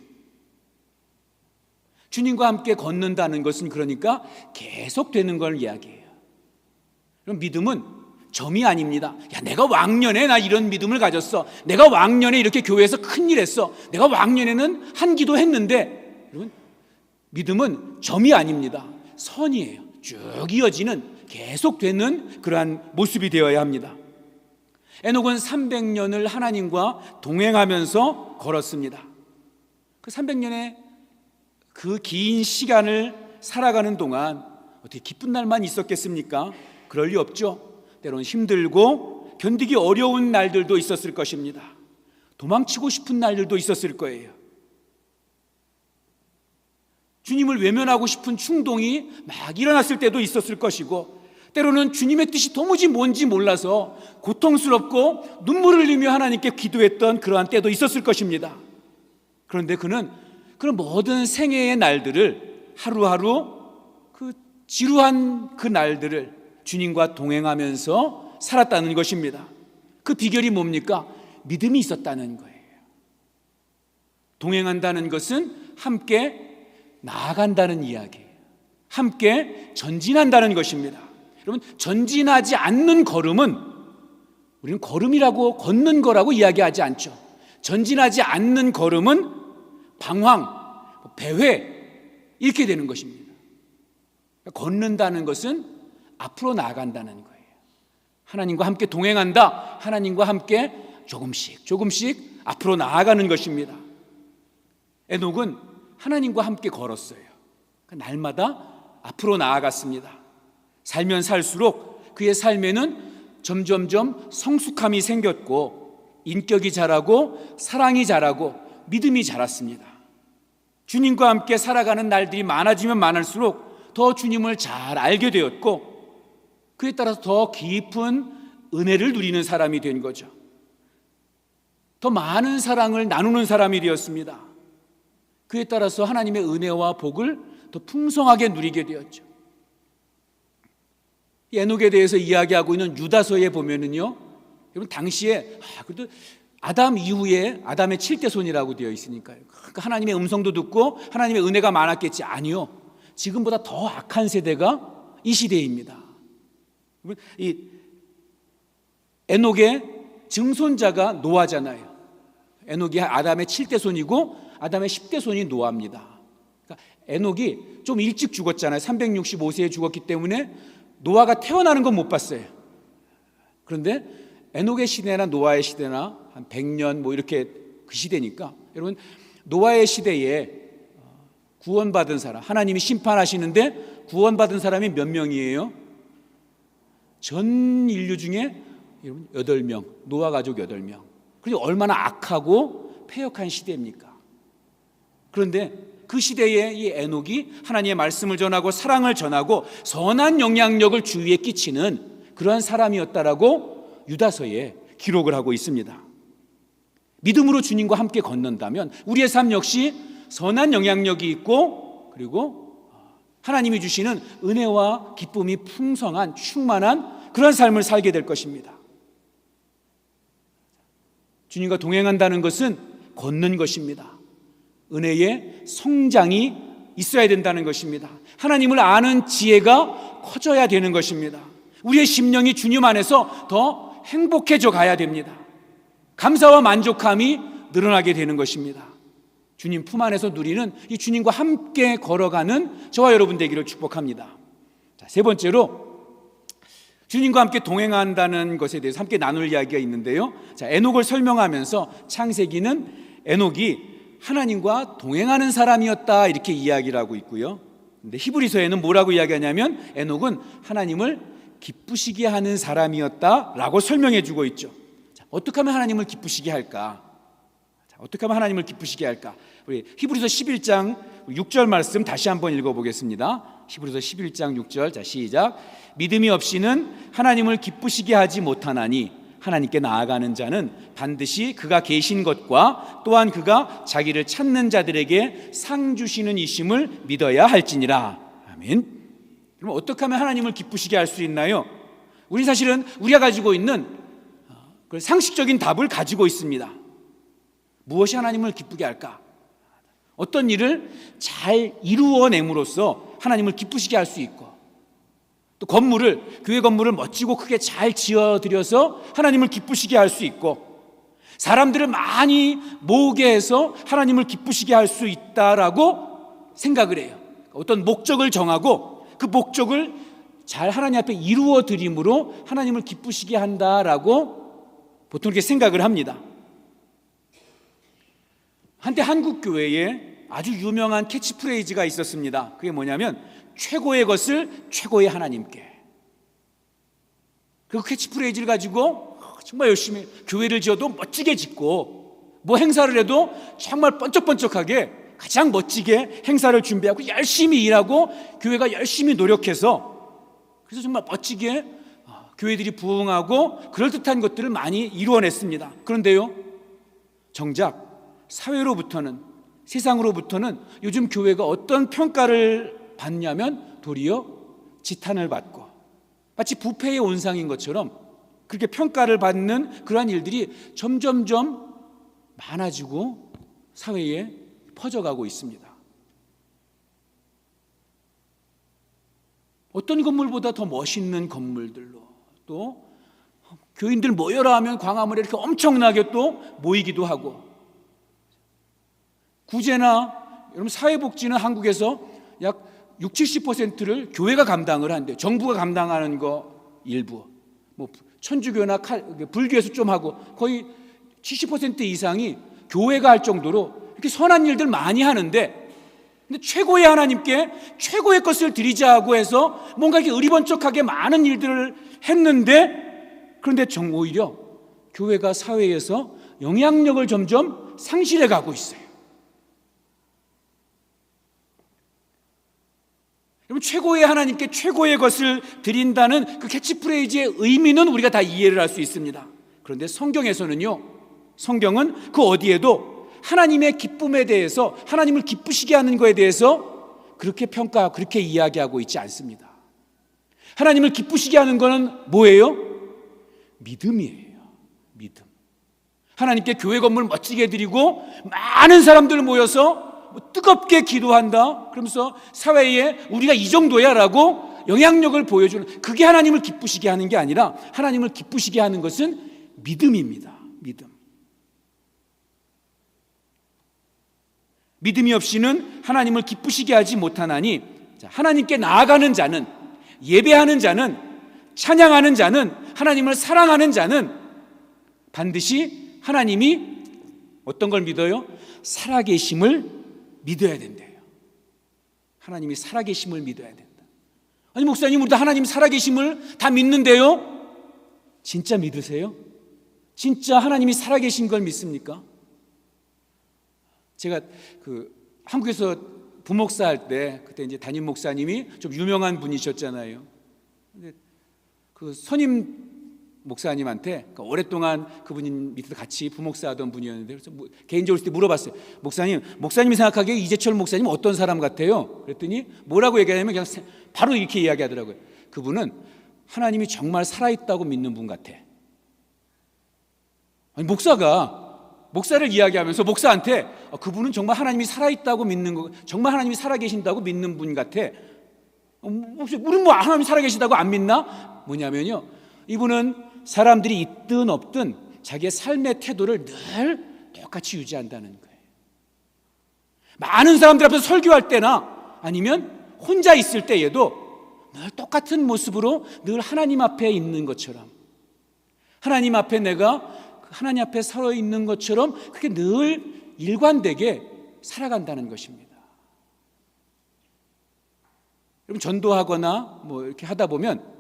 주님과 함께 걷는다는 것은 그러니까 계속 되는 걸 이야기해요. 그럼 믿음은 점이 아닙니다. 내가 왕년에 나 이런 믿음을 가졌어, 내가 왕년에 이렇게 교회에서 큰일 했어, 내가 왕년에는 한 기도 했는데, 여러분, 믿음은 점이 아닙니다. 선이에요. 쭉 이어지는, 계속되는 그러한 모습이 되어야 합니다. 에녹은 300년을 하나님과 동행하면서 걸었습니다. 그 300년의 그 긴 시간을 살아가는 동안 어떻게 기쁜 날만 있었겠습니까? 그럴 리 없죠. 때로는 힘들고 견디기 어려운 날들도 있었을 것입니다. 도망치고 싶은 날들도 있었을 거예요. 주님을 외면하고 싶은 충동이 막 일어났을 때도 있었을 것이고, 때로는 주님의 뜻이 도무지 뭔지 몰라서 고통스럽고 눈물을 흘리며 하나님께 기도했던 그러한 때도 있었을 것입니다. 그런데 그는 그런 모든 생애의 날들을 하루하루 그 지루한 그 날들을 주님과 동행하면서 살았다는 것입니다. 그 비결이 뭡니까? 믿음이 있었다는 거예요. 동행한다는 것은 함께 나아간다는 이야기예요. 함께 전진한다는 것입니다. 여러분, 전진하지 않는 걸음은 우리는 걸음이라고, 걷는 거라고 이야기하지 않죠. 전진하지 않는 걸음은 방황, 배회 이렇게 되는 것입니다. 걷는다는 것은 앞으로 나아간다는 거예요. 하나님과 함께 동행한다. 하나님과 함께 조금씩 앞으로 나아가는 것입니다. 에녹은 하나님과 함께 걸었어요. 날마다 앞으로 나아갔습니다. 살면 살수록 그의 삶에는 점점점 성숙함이 생겼고, 인격이 자라고, 사랑이 자라고, 믿음이 자랐습니다. 주님과 함께 살아가는 날들이 많아지면 많을수록 더 주님을 잘 알게 되었고, 그에 따라서 더 깊은 은혜를 누리는 사람이 된 거죠. 더 많은 사랑을 나누는 사람이 되었습니다. 그에 따라서 하나님의 은혜와 복을 더 풍성하게 누리게 되었죠. 에녹에 대해서 이야기하고 있는 유다서에 보면은요, 여러분 당시에 그래도 아담 이후에 아담의 7대 손이라고 되어 있으니까요. 그러니까 하나님의 음성도 듣고 하나님의 은혜가 많았겠지. 아니요, 지금보다 더 악한 세대가 이 시대입니다. 이 에녹의 증손자가 노아잖아요. 에녹이 아담의 7대 손이고 아담의 10대 손이 노아입니다. 그러니까 에녹이 좀 일찍 죽었잖아요. 365세에 죽었기 때문에 노아가 태어나는 건 못 봤어요. 그런데 에녹의 시대나 노아의 시대나 한 100년 뭐 이렇게 그 시대니까, 여러분 노아의 시대에 구원받은 사람, 하나님이 심판하시는데 구원받은 사람이 몇 명이에요? 전 인류 중에 여러분 8명, 노아 가족 8명. 그리고 얼마나 악하고 패역한 시대입니까? 그런데 그 시대에 이 에녹이 하나님의 말씀을 전하고 사랑을 전하고 선한 영향력을 주위에 끼치는 그러한 사람이었다라고 유다서에 기록을 하고 있습니다. 믿음으로 주님과 함께 걷는다면 우리의 삶 역시 선한 영향력이 있고, 그리고 하나님이 주시는 은혜와 기쁨이 풍성한 충만한 그런 삶을 살게 될 것입니다. 주님과 동행한다는 것은 걷는 것입니다. 은혜의 성장이 있어야 된다는 것입니다. 하나님을 아는 지혜가 커져야 되는 것입니다. 우리의 심령이 주님 안에서 더 행복해져 가야 됩니다. 감사와 만족함이 늘어나게 되는 것입니다. 주님 품 안에서 누리는 이 주님과 함께 걸어가는 저와 여러분 되기를 축복합니다. 자, 세 번째로 주님과 함께 동행한다는 것에 대해서 함께 나눌 이야기가 있는데요. 자, 에녹을 설명하면서 창세기는 에녹이 하나님과 동행하는 사람이었다 이렇게 이야기를 하고 있고요. 근데 히브리서에는 뭐라고 이야기하냐면 에녹은 하나님을 기쁘시게 하는 사람이었다라고 설명해 주고 있죠. 자, 어떻게 하면 하나님을 기쁘시게 할까? 어떻게 하면 하나님을 기쁘시게 할까? 우리 히브리서 11장 6절 말씀 다시 한번 읽어보겠습니다. 히브리서 11장 6절, 자 시작. 믿음이 없이는 하나님을 기쁘시게 하지 못하나니 하나님께 나아가는 자는 반드시 그가 계신 것과 또한 그가 자기를 찾는 자들에게 상 주시는 이심을 믿어야 할지니라. 아멘. 그럼 어떻게 하면 하나님을 기쁘시게 할 수 있나요? 우리 사실은 우리가 가지고 있는 상식적인 답을 가지고 있습니다. 무엇이 하나님을 기쁘게 할까? 어떤 일을 잘 이루어냄으로써 하나님을 기쁘시게 할 수 있고, 또 교회 건물을 멋지고 크게 잘 지어드려서 하나님을 기쁘시게 할 수 있고, 사람들을 많이 모으게 해서 하나님을 기쁘시게 할 수 있다라고 생각을 해요. 어떤 목적을 정하고 그 목적을 잘 하나님 앞에 이루어드림으로 하나님을 기쁘시게 한다라고 보통 이렇게 생각을 합니다. 한때 한국 교회에 아주 유명한 캐치프레이즈가 있었습니다. 그게 뭐냐면 최고의 것을 최고의 하나님께. 그 캐치프레이즈를 가지고 정말 열심히 교회를 지어도 멋지게 짓고 뭐 행사를 해도 정말 번쩍번쩍하게 가장 멋지게 행사를 준비하고 열심히 일하고 교회가 열심히 노력해서 그래서 정말 멋지게 교회들이 부흥하고 그럴듯한 것들을 많이 이루어냈습니다. 그런데요, 정작 사회로부터는, 세상으로부터는 요즘 교회가 어떤 평가를 받냐면 도리어 지탄을 받고 마치 부패의 온상인 것처럼 그렇게 평가를 받는 그러한 일들이 점점점 많아지고 사회에 퍼져가고 있습니다. 어떤 건물보다 더 멋있는 건물들로, 또 교인들 모여라 하면 광화문에 이렇게 엄청나게 또 모이기도 하고, 구제나 여러분 사회복지는 한국에서 약 60-70%를 교회가 감당을 한대요. 정부가 감당하는 거 일부, 뭐 천주교나 불교에서 좀 하고 거의 70% 이상이 교회가 할 정도로 이렇게 선한 일들 많이 하는데, 근데 최고의 하나님께 최고의 것을 드리자고 해서 뭔가 이렇게 의리번쩍하게 많은 일들을 했는데, 그런데 오히려 교회가 사회에서 영향력을 점점 상실해 가고 있어요. 여러분, 최고의 하나님께 최고의 것을 드린다는 그 캐치프레이즈의 의미는 우리가 다 이해를 할 수 있습니다. 그런데 성경에서는요, 성경은 그 어디에도 하나님의 기쁨에 대해서, 하나님을 기쁘시게 하는 것에 대해서 그렇게 평가하고 그렇게 이야기하고 있지 않습니다. 하나님을 기쁘시게 하는 것은 뭐예요? 믿음이에요. 믿음. 하나님께 교회 건물 멋지게 드리고 많은 사람들 모여서 뜨겁게 기도한다 그러면서 사회에 우리가 이 정도야 라고 영향력을 보여주는, 그게 하나님을 기쁘시게 하는 게 아니라 하나님을 기쁘시게 하는 것은 믿음입니다. 믿음. 믿음이 없이는 하나님을 기쁘시게 하지 못하나니, 하나님께 나아가는 자는, 예배하는 자는, 찬양하는 자는, 하나님을 사랑하는 자는 반드시 하나님이 어떤 걸 믿어요? 살아계심을 믿어야 된대요. 하나님이 살아계심을 믿어야 된다. 아니 목사님, 우리도 하나님 살아계심을 다 믿는데요, 진짜 믿으세요? 진짜 하나님이 살아계신 걸 믿습니까? 제가 한국에서 부목사 할 때, 그때 이제 담임 목사님이 좀 유명한 분이셨잖아요. 근데 그 선임 목사님한테 오랫동안 그분이 밑에서 같이 부목사 하던 분이었는데, 그래서 개인적으로 그때 물어봤어요. 목사님이 생각하기에 이재철 목사님 어떤 사람 같아요? 그랬더니 뭐라고 얘기하냐면 그냥 바로 이렇게 이야기하더라고요. 그분은 하나님이 정말 살아있다고 믿는 분 같아. 아니, 목사를 이야기하면서 목사한테 그분은 정말 하나님이 살아있다고 믿는 거, 정말 하나님이 살아계신다고 믿는 분 같아. 우리는 뭐 하나님이 살아계신다고 안 믿나? 뭐냐면요, 이분은 사람들이 있든 없든 자기의 삶의 태도를 늘 똑같이 유지한다는 거예요. 많은 사람들 앞에서 설교할 때나 아니면 혼자 있을 때에도 늘 똑같은 모습으로 늘 하나님 앞에 있는 것처럼, 하나님 앞에 내가 하나님 앞에 서 있는 것처럼 그게 늘 일관되게 살아간다는 것입니다. 여러분, 전도하거나 뭐 이렇게 하다 보면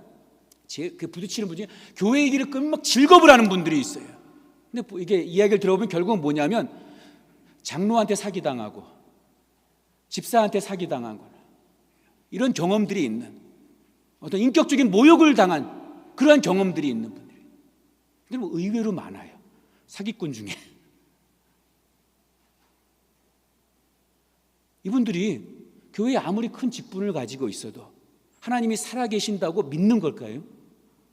그 부딪히는 분이 교회 얘기를 끄면 막 즐겁을 하는 분들이 있어요. 근데 이게 이야기를 들어보면 결국은 뭐냐면 장로한테 사기당하고 집사한테 사기당하거나 이런 경험들이 있는, 어떤 인격적인 모욕을 당한 그러한 경험들이 있는 분들이, 근데 뭐 의외로 많아요. 사기꾼 중에. 이분들이 교회에 아무리 큰 직분을 가지고 있어도 하나님이 살아계신다고 믿는 걸까요?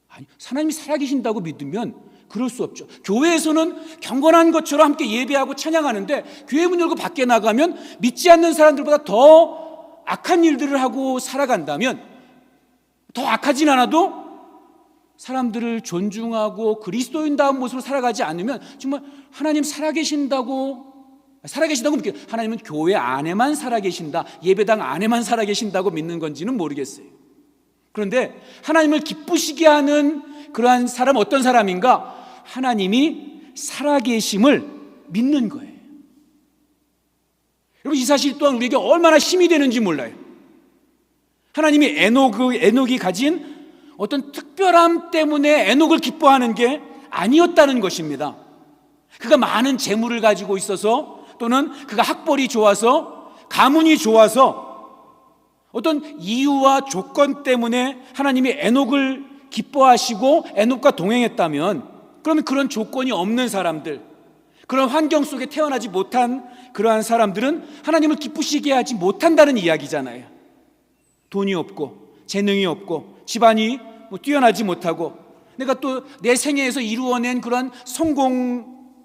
아니, 하나님이 살아계신다고 믿으면 그럴 수 없죠. 교회에서는 경건한 것처럼 함께 예배하고 찬양하는데 교회 문 열고 밖에 나가면 믿지 않는 사람들보다 더 악한 일들을 하고 살아간다면, 더 악하진 않아도 사람들을 존중하고 그리스도인다운 모습으로 살아가지 않으면 정말 하나님 살아계신다고 믿게, 하나님은 교회 안에만 살아계신다, 예배당 안에만 살아계신다고 믿는 건지는 모르겠어요. 그런데 하나님을 기쁘시게 하는 그러한 사람, 어떤 사람인가? 하나님이 살아계심을 믿는 거예요. 여러분, 이 사실 또한 우리에게 얼마나 힘이 되는지 몰라요. 하나님이 에녹이 가진 어떤 특별함 때문에 에녹을 기뻐하는 게 아니었다는 것입니다. 그가 많은 재물을 가지고 있어서 또는 그가 학벌이 좋아서, 가문이 좋아서 어떤 이유와 조건 때문에 하나님이 에녹을 기뻐하시고 에녹과 동행했다면, 그러면 그런 조건이 없는 사람들, 그런 환경 속에 태어나지 못한 그러한 사람들은 하나님을 기쁘시게 하지 못한다는 이야기잖아요. 돈이 없고 재능이 없고 집안이 뛰어나지 못하고 내가 또 내 생애에서 이루어낸 그런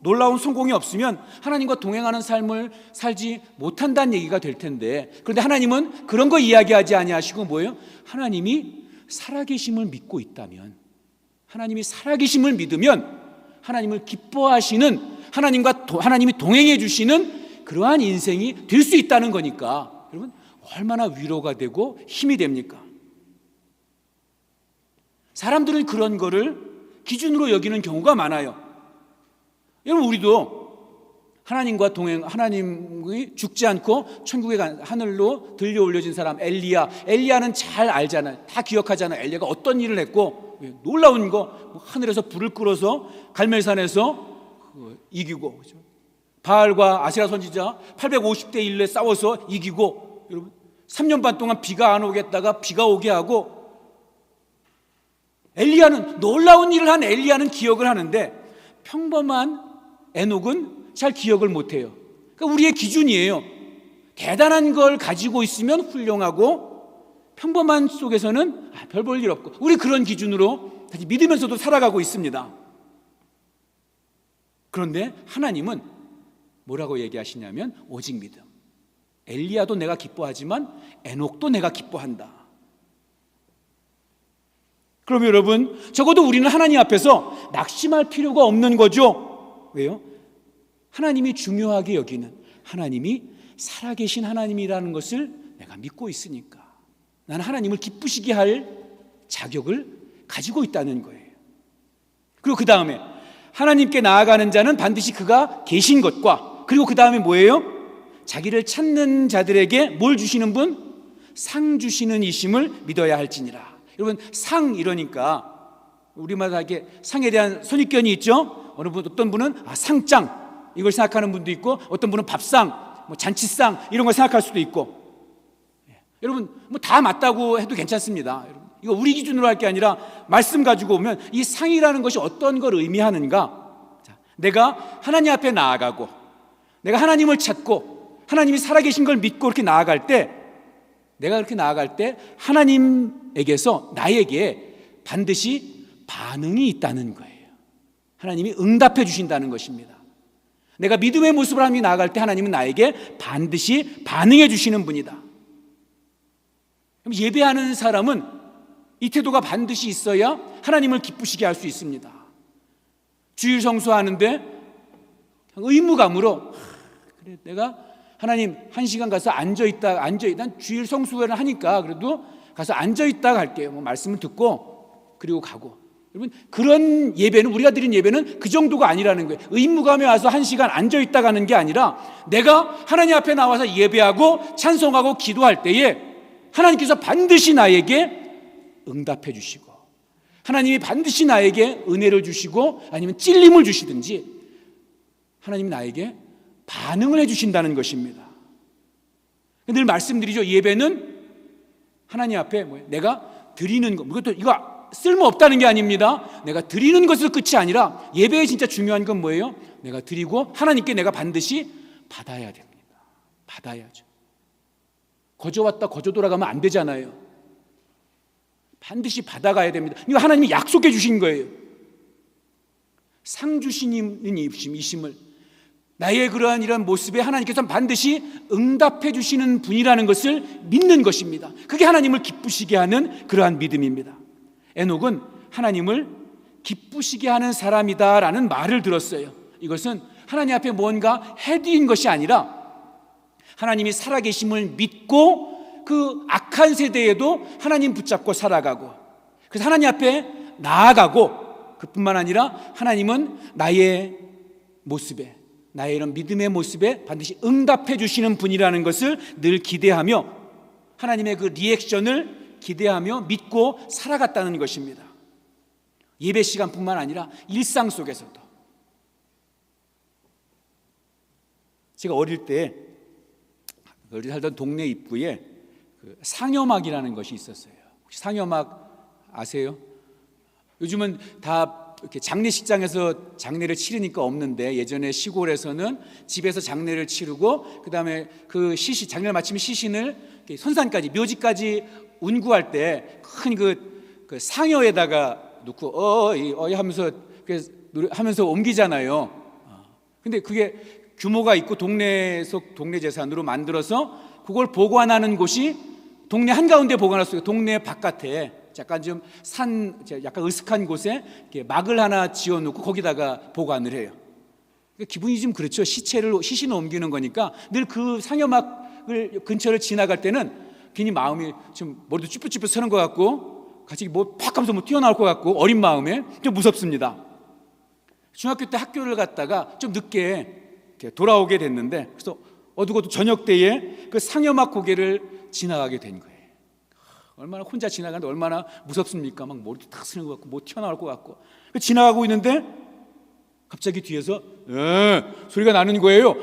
놀라운 성공이 없으면 하나님과 동행하는 삶을 살지 못한다는 얘기가 될 텐데, 그런데 하나님은 그런 거 이야기하지 아니하시고 뭐예요? 하나님이 살아계심을 믿고 있다면, 하나님이 살아계심을 믿으면 하나님을 기뻐하시는, 하나님이 동행해 주시는 그러한 인생이 될 수 있다는 거니까 여러분 얼마나 위로가 되고 힘이 됩니까? 사람들은 그런 거를 기준으로 여기는 경우가 많아요. 여러분, 우리도 하나님과 동행, 하나님이 죽지 않고 천국에 하늘로 들려 올려진 사람 엘리야는 잘 알잖아요. 다 기억하잖아요. 엘리야가 어떤 일을 했고 놀라운 거, 하늘에서 불을 끌어서 갈멜산에서 이기고, 그렇죠? 바알과 아세라 선지자 850대 1에 싸워서 이기고, 여러분 3년 반 동안 비가 안 오겠다가 비가 오게 하고, 놀라운 일을 한 엘리야는 기억을 하는데 평범한 에녹은 잘 기억을 못해요. 그러니까 우리의 기준이에요. 대단한 걸 가지고 있으면 훌륭하고, 평범한 속에서는 별 볼 일 없고, 우리 그런 기준으로 믿으면서도 살아가고 있습니다. 그런데 하나님은 뭐라고 얘기하시냐면 오직 믿음. 엘리야도 내가 기뻐하지만 에녹도 내가 기뻐한다. 그럼 여러분, 적어도 우리는 하나님 앞에서 낙심할 필요가 없는 거죠. 왜요? 하나님이 중요하게 여기는, 하나님이 살아계신 하나님이라는 것을 내가 믿고 있으니까 나는 하나님을 기쁘시게 할 자격을 가지고 있다는 거예요. 그리고 그 다음에 하나님께 나아가는 자는 반드시 그가 계신 것과, 그리고 그 다음에 뭐예요? 자기를 찾는 자들에게 뭘 주시는 분? 상 주시는 이심을 믿어야 할지니라. 여러분, 상 이러니까 우리마다 이게 상에 대한 선입견이 있죠. 어떤 분은 상장 이걸 생각하는 분도 있고, 어떤 분은 밥상, 잔치상 이런 걸 생각할 수도 있고. 여러분 다 맞다고 해도 괜찮습니다. 여러분, 이거 우리 기준으로 할 게 아니라 말씀 가지고 오면 이 상이라는 것이 어떤 걸 의미하는가? 내가 하나님 앞에 나아가고, 내가 하나님을 찾고 하나님이 살아계신 걸 믿고 이렇게 나아갈 때, 내가 그렇게 나아갈 때 하나님에게서 나에게 반드시 반응이 있다는 거예요. 하나님이 응답해 주신다는 것입니다. 내가 믿음의 모습으로 하나님이 나아갈 때 하나님은 나에게 반드시 반응해 주시는 분이다. 예배하는 사람은 이 태도가 반드시 있어야 하나님을 기쁘시게 할 수 있습니다. 주일 성수하는데 의무감으로 그래, 내가 하나님 1시간 가서 앉아있다, 난 주일 성수회를 하니까 그래도 가서 앉아있다 갈게요. 말씀을 듣고 그리고 가고. 여러분, 그런 예배는, 우리가 드린 예배는 그 정도가 아니라는 거예요. 의무감에 와서 1시간 앉아있다 가는 게 아니라 내가 하나님 앞에 나와서 예배하고 찬송하고 기도할 때에 하나님께서 반드시 나에게 응답해 주시고, 하나님이 반드시 나에게 은혜를 주시고 아니면 찔림을 주시든지 하나님이 나에게 반응을 해주신다는 것입니다. 늘 말씀드리죠. 예배는 하나님 앞에 내가 드리는 것, 이거 쓸모없다는 게 아닙니다. 내가 드리는 것으로 끝이 아니라 예배에 진짜 중요한 건 뭐예요? 내가 드리고 하나님께 내가 반드시 받아야 됩니다. 받아야죠. 거저 왔다 거저 돌아가면 안 되잖아요. 반드시 받아가야 됩니다. 이거 하나님이 약속해 주신 거예요. 상 주시는 이심을, 나의 그러한 이런 모습에 하나님께서 반드시 응답해 주시는 분이라는 것을 믿는 것입니다. 그게 하나님을 기쁘시게 하는 그러한 믿음입니다. 에녹은 하나님을 기쁘시게 하는 사람이다라는 말을 들었어요. 이것은 하나님 앞에 뭔가 해드린 것이 아니라 하나님이 살아계심을 믿고 그 악한 세대에도 하나님 붙잡고 살아가고, 그래서 하나님 앞에 나아가고, 그뿐만 아니라 하나님은 나의 모습에, 나의 이런 믿음의 모습에 반드시 응답해 주시는 분이라는 것을 늘 기대하며 하나님의 그 리액션을 기대하며 믿고 살아갔다는 것입니다. 예배 시간뿐만 아니라 일상 속에서도. 제가 어릴 때 살던 동네 입구에 그 상여막이라는 것이 있었어요. 혹시 상여막 아세요? 요즘은 다 이렇게 장례식장에서 장례를 치르니까 없는데, 예전에 시골에서는 집에서 장례를 치르고 그다음에 그 시신, 장례를 마치면 시신을 이렇게 선산까지, 묘지까지 운구할 때 큰 그 상여에다가 놓고 어이 하면서 하면서 옮기잖아요. 근데 그게 규모가 있고 동네에서 동네 재산으로 만들어서 그걸 보관하는 곳이 동네 한가운데 보관했어요. 동네 바깥에 약간 좀 약간 으슥한 곳에 이렇게 막을 하나 지어놓고 거기다가 보관을 해요. 기분이 좀 그렇죠. 시신을 옮기는 거니까 늘 그 상여막을 근처를 지나갈 때는 괜히 마음이 좀 머리도 쭈뼛쭈뼛 서는 것 같고, 같이 뭐 팍 하면서 뭐 튀어나올 것 같고, 어린 마음에 좀 무섭습니다. 중학교 때 학교를 갔다가 좀 늦게 이렇게 돌아오게 됐는데, 그래서 어둑어둑 저녁 때에 그 상여막 고개를 지나가게 된 거예요. 얼마나 혼자 지나가는데 얼마나 무섭습니까? 막 머리도 탁 쓰는 것 같고 뭐 튀어나올 것 같고. 지나가고 있는데 갑자기 뒤에서 소리가 나는 거예요.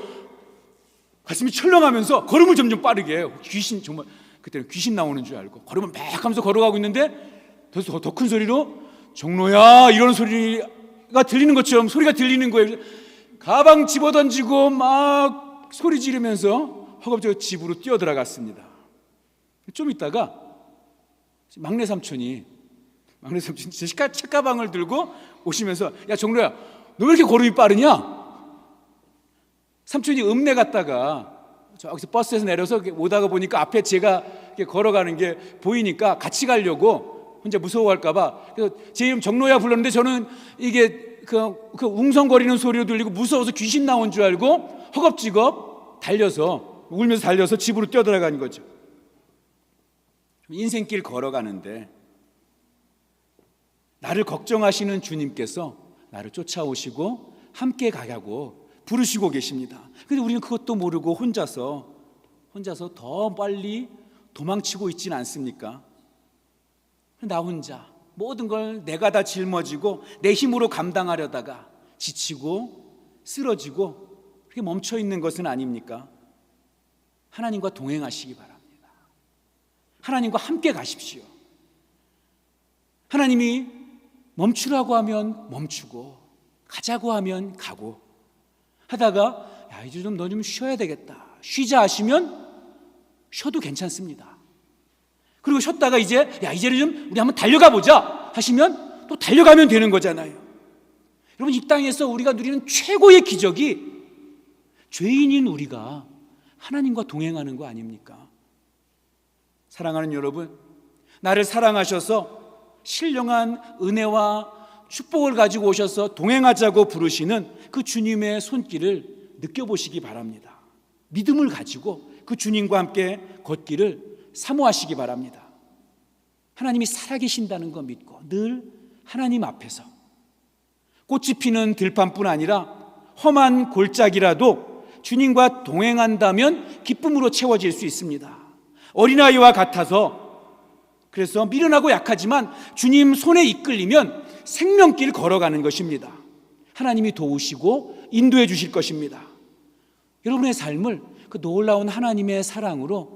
가슴이 철렁하면서 걸음을 점점 빠르게 해요. 귀신, 정말 그때는 귀신 나오는 줄 알고 걸음을 막 하면서 걸어가고 있는데 더 큰 소리로 종로야, 이런 소리가 들리는 것처럼 소리가 들리는 거예요. 가방 집어던지고 막 소리 지르면서 허겁지겁 집으로 뛰어들어갔습니다. 좀 있다가 막내 삼촌이 제 책가방을 들고 오시면서, 야 종로야, 너 왜 이렇게 걸음이 빠르냐? 삼촌이 읍내 갔다가 저기서 버스에서 내려서 오다가 보니까 앞에 제가 걸어가는 게 보이니까 같이 가려고, 혼자 무서워할까봐 그래서 제 이름 정로야 불렀는데, 저는 이게 그 웅성거리는 소리로 들리고 무서워서 귀신 나온 줄 알고 허겁지겁 울면서 달려서 집으로 뛰어들어간 거죠. 인생길 걸어가는데 나를 걱정하시는 주님께서 나를 쫓아오시고 함께 가자고 부르시고 계십니다. 근데 우리는 그것도 모르고 혼자서 더 빨리 도망치고 있지는 않습니까? 나 혼자 모든 걸 내가 다 짊어지고 내 힘으로 감당하려다가 지치고 쓰러지고 그렇게 멈춰 있는 것은 아닙니까? 하나님과 동행하시기 바랍니다. 하나님과 함께 가십시오. 하나님이 멈추라고 하면 멈추고 가자고 하면 가고, 하다가 야 이제 너 좀 쉬어야 되겠다, 쉬자 하시면 쉬어도 괜찮습니다. 그리고 쉬었다가 이제는 좀 우리 한번 달려가 보자 하시면 또 달려가면 되는 거잖아요. 여러분, 이 땅에서 우리가 누리는 최고의 기적이 죄인인 우리가 하나님과 동행하는 거 아닙니까? 사랑하는 여러분, 나를 사랑하셔서 신령한 은혜와 축복을 가지고 오셔서 동행하자고 부르시는 그 주님의 손길을 느껴보시기 바랍니다. 믿음을 가지고 그 주님과 함께 걷기를 사모하시기 바랍니다. 하나님이 살아계신다는 거 믿고 늘 하나님 앞에서 꽃이 피는 들판뿐 아니라 험한 골짜기라도 주님과 동행한다면 기쁨으로 채워질 수 있습니다. 어린아이와 같아서, 그래서 미련하고 약하지만 주님 손에 이끌리면 생명길 걸어가는 것입니다. 하나님이 도우시고 인도해 주실 것입니다. 여러분의 삶을 그 놀라운 하나님의 사랑으로,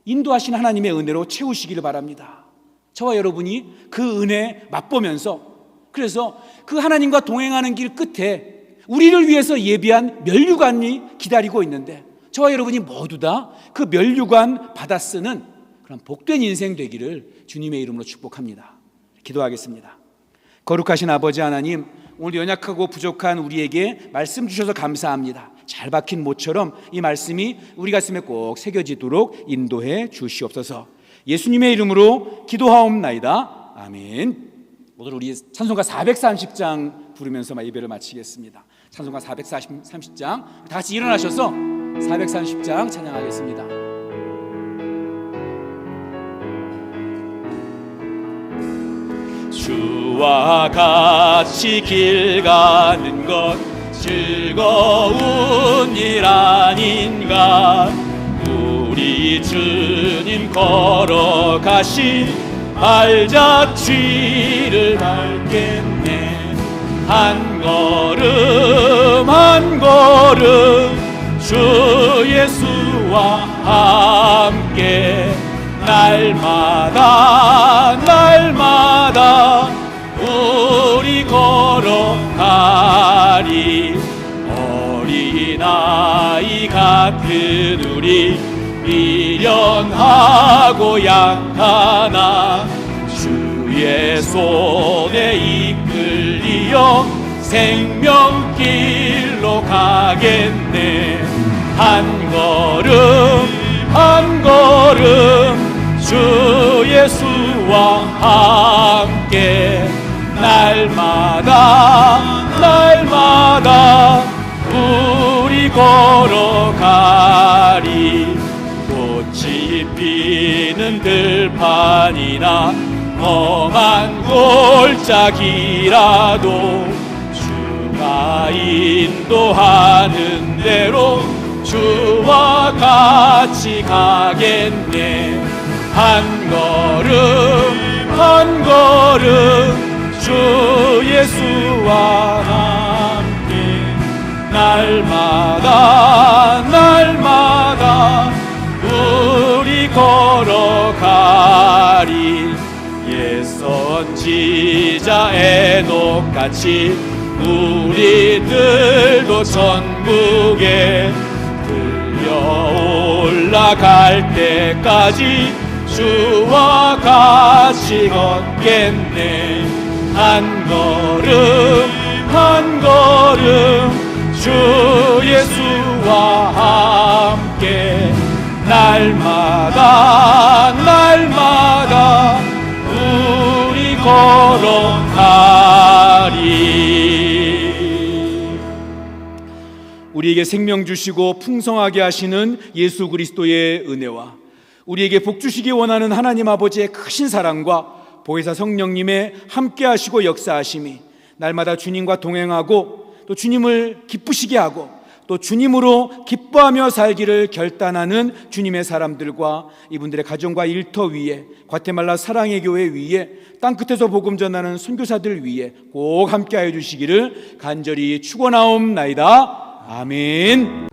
인도하신 하나님의 은혜로 채우시기를 바랍니다. 저와 여러분이 그 은혜 맛보면서, 그래서 그 하나님과 동행하는 길 끝에 우리를 위해서 예비한 면류관이 기다리고 있는데, 저와 여러분이 모두 다 그 면류관 받아 쓰는 그런 복된 인생 되기를 주님의 이름으로 축복합니다. 기도하겠습니다. 거룩하신 아버지 하나님, 오늘 연약하고 부족한 우리에게 말씀 주셔서 감사합니다. 잘 박힌 못처럼 이 말씀이 우리 가슴에 꼭 새겨지도록 인도해 주시옵소서. 예수님의 이름으로 기도하옵나이다. 아멘. 오늘 우리 찬송가 430장 부르면서 예배를 마치겠습니다. 찬송가 430장 다 같이 일어나셔서 430장 찬양하겠습니다. 주와 같이 길 가는 것 즐거운 일 아닌가. 우리 주님 걸어가신 발자취를 밟겠네. 한 걸음 한 걸음 주 예수와 함께 날마다 날마다 우리 걸어가리. 어린아이 같은 우리 미련하고 약하나 주의 손에 이끌리어 생명길로 가겠네. 한 걸음 한 걸음 주 예수와 함께 날마다 날마다 우리 걸어가리. 꽃이 피는 들판이나 험한 골짜기라도 주가 인도하는 대로 주와 같이 가겠네. 한 걸음 한 걸음 주 예수와 함께 날마다 날마다 우리 걸어가리. 옛 선지자 에녹같이 우리들도 천국에 들려 올라갈 때까지 주와 같이 걷겠네. 한 걸음 한 걸음 주 예수와 함께 날마다 날마다 우리 걸어가리. 우리에게 생명 주시고 풍성하게 하시는 예수 그리스도의 은혜와 우리에게 복 주시기 원하는 하나님 아버지의 크신 사랑과 보혜사 성령님의 함께 하시고 역사하심이 날마다 주님과 동행하고 또 주님을 기쁘시게 하고 또 주님으로 기뻐하며 살기를 결단하는 주님의 사람들과 이분들의 가정과 일터 위에, 과테말라 사랑의 교회 위에, 땅끝에서 복음 전하는 선교사들 위에 꼭 함께하여 주시기를 간절히 축원하옵나이다. 아멘.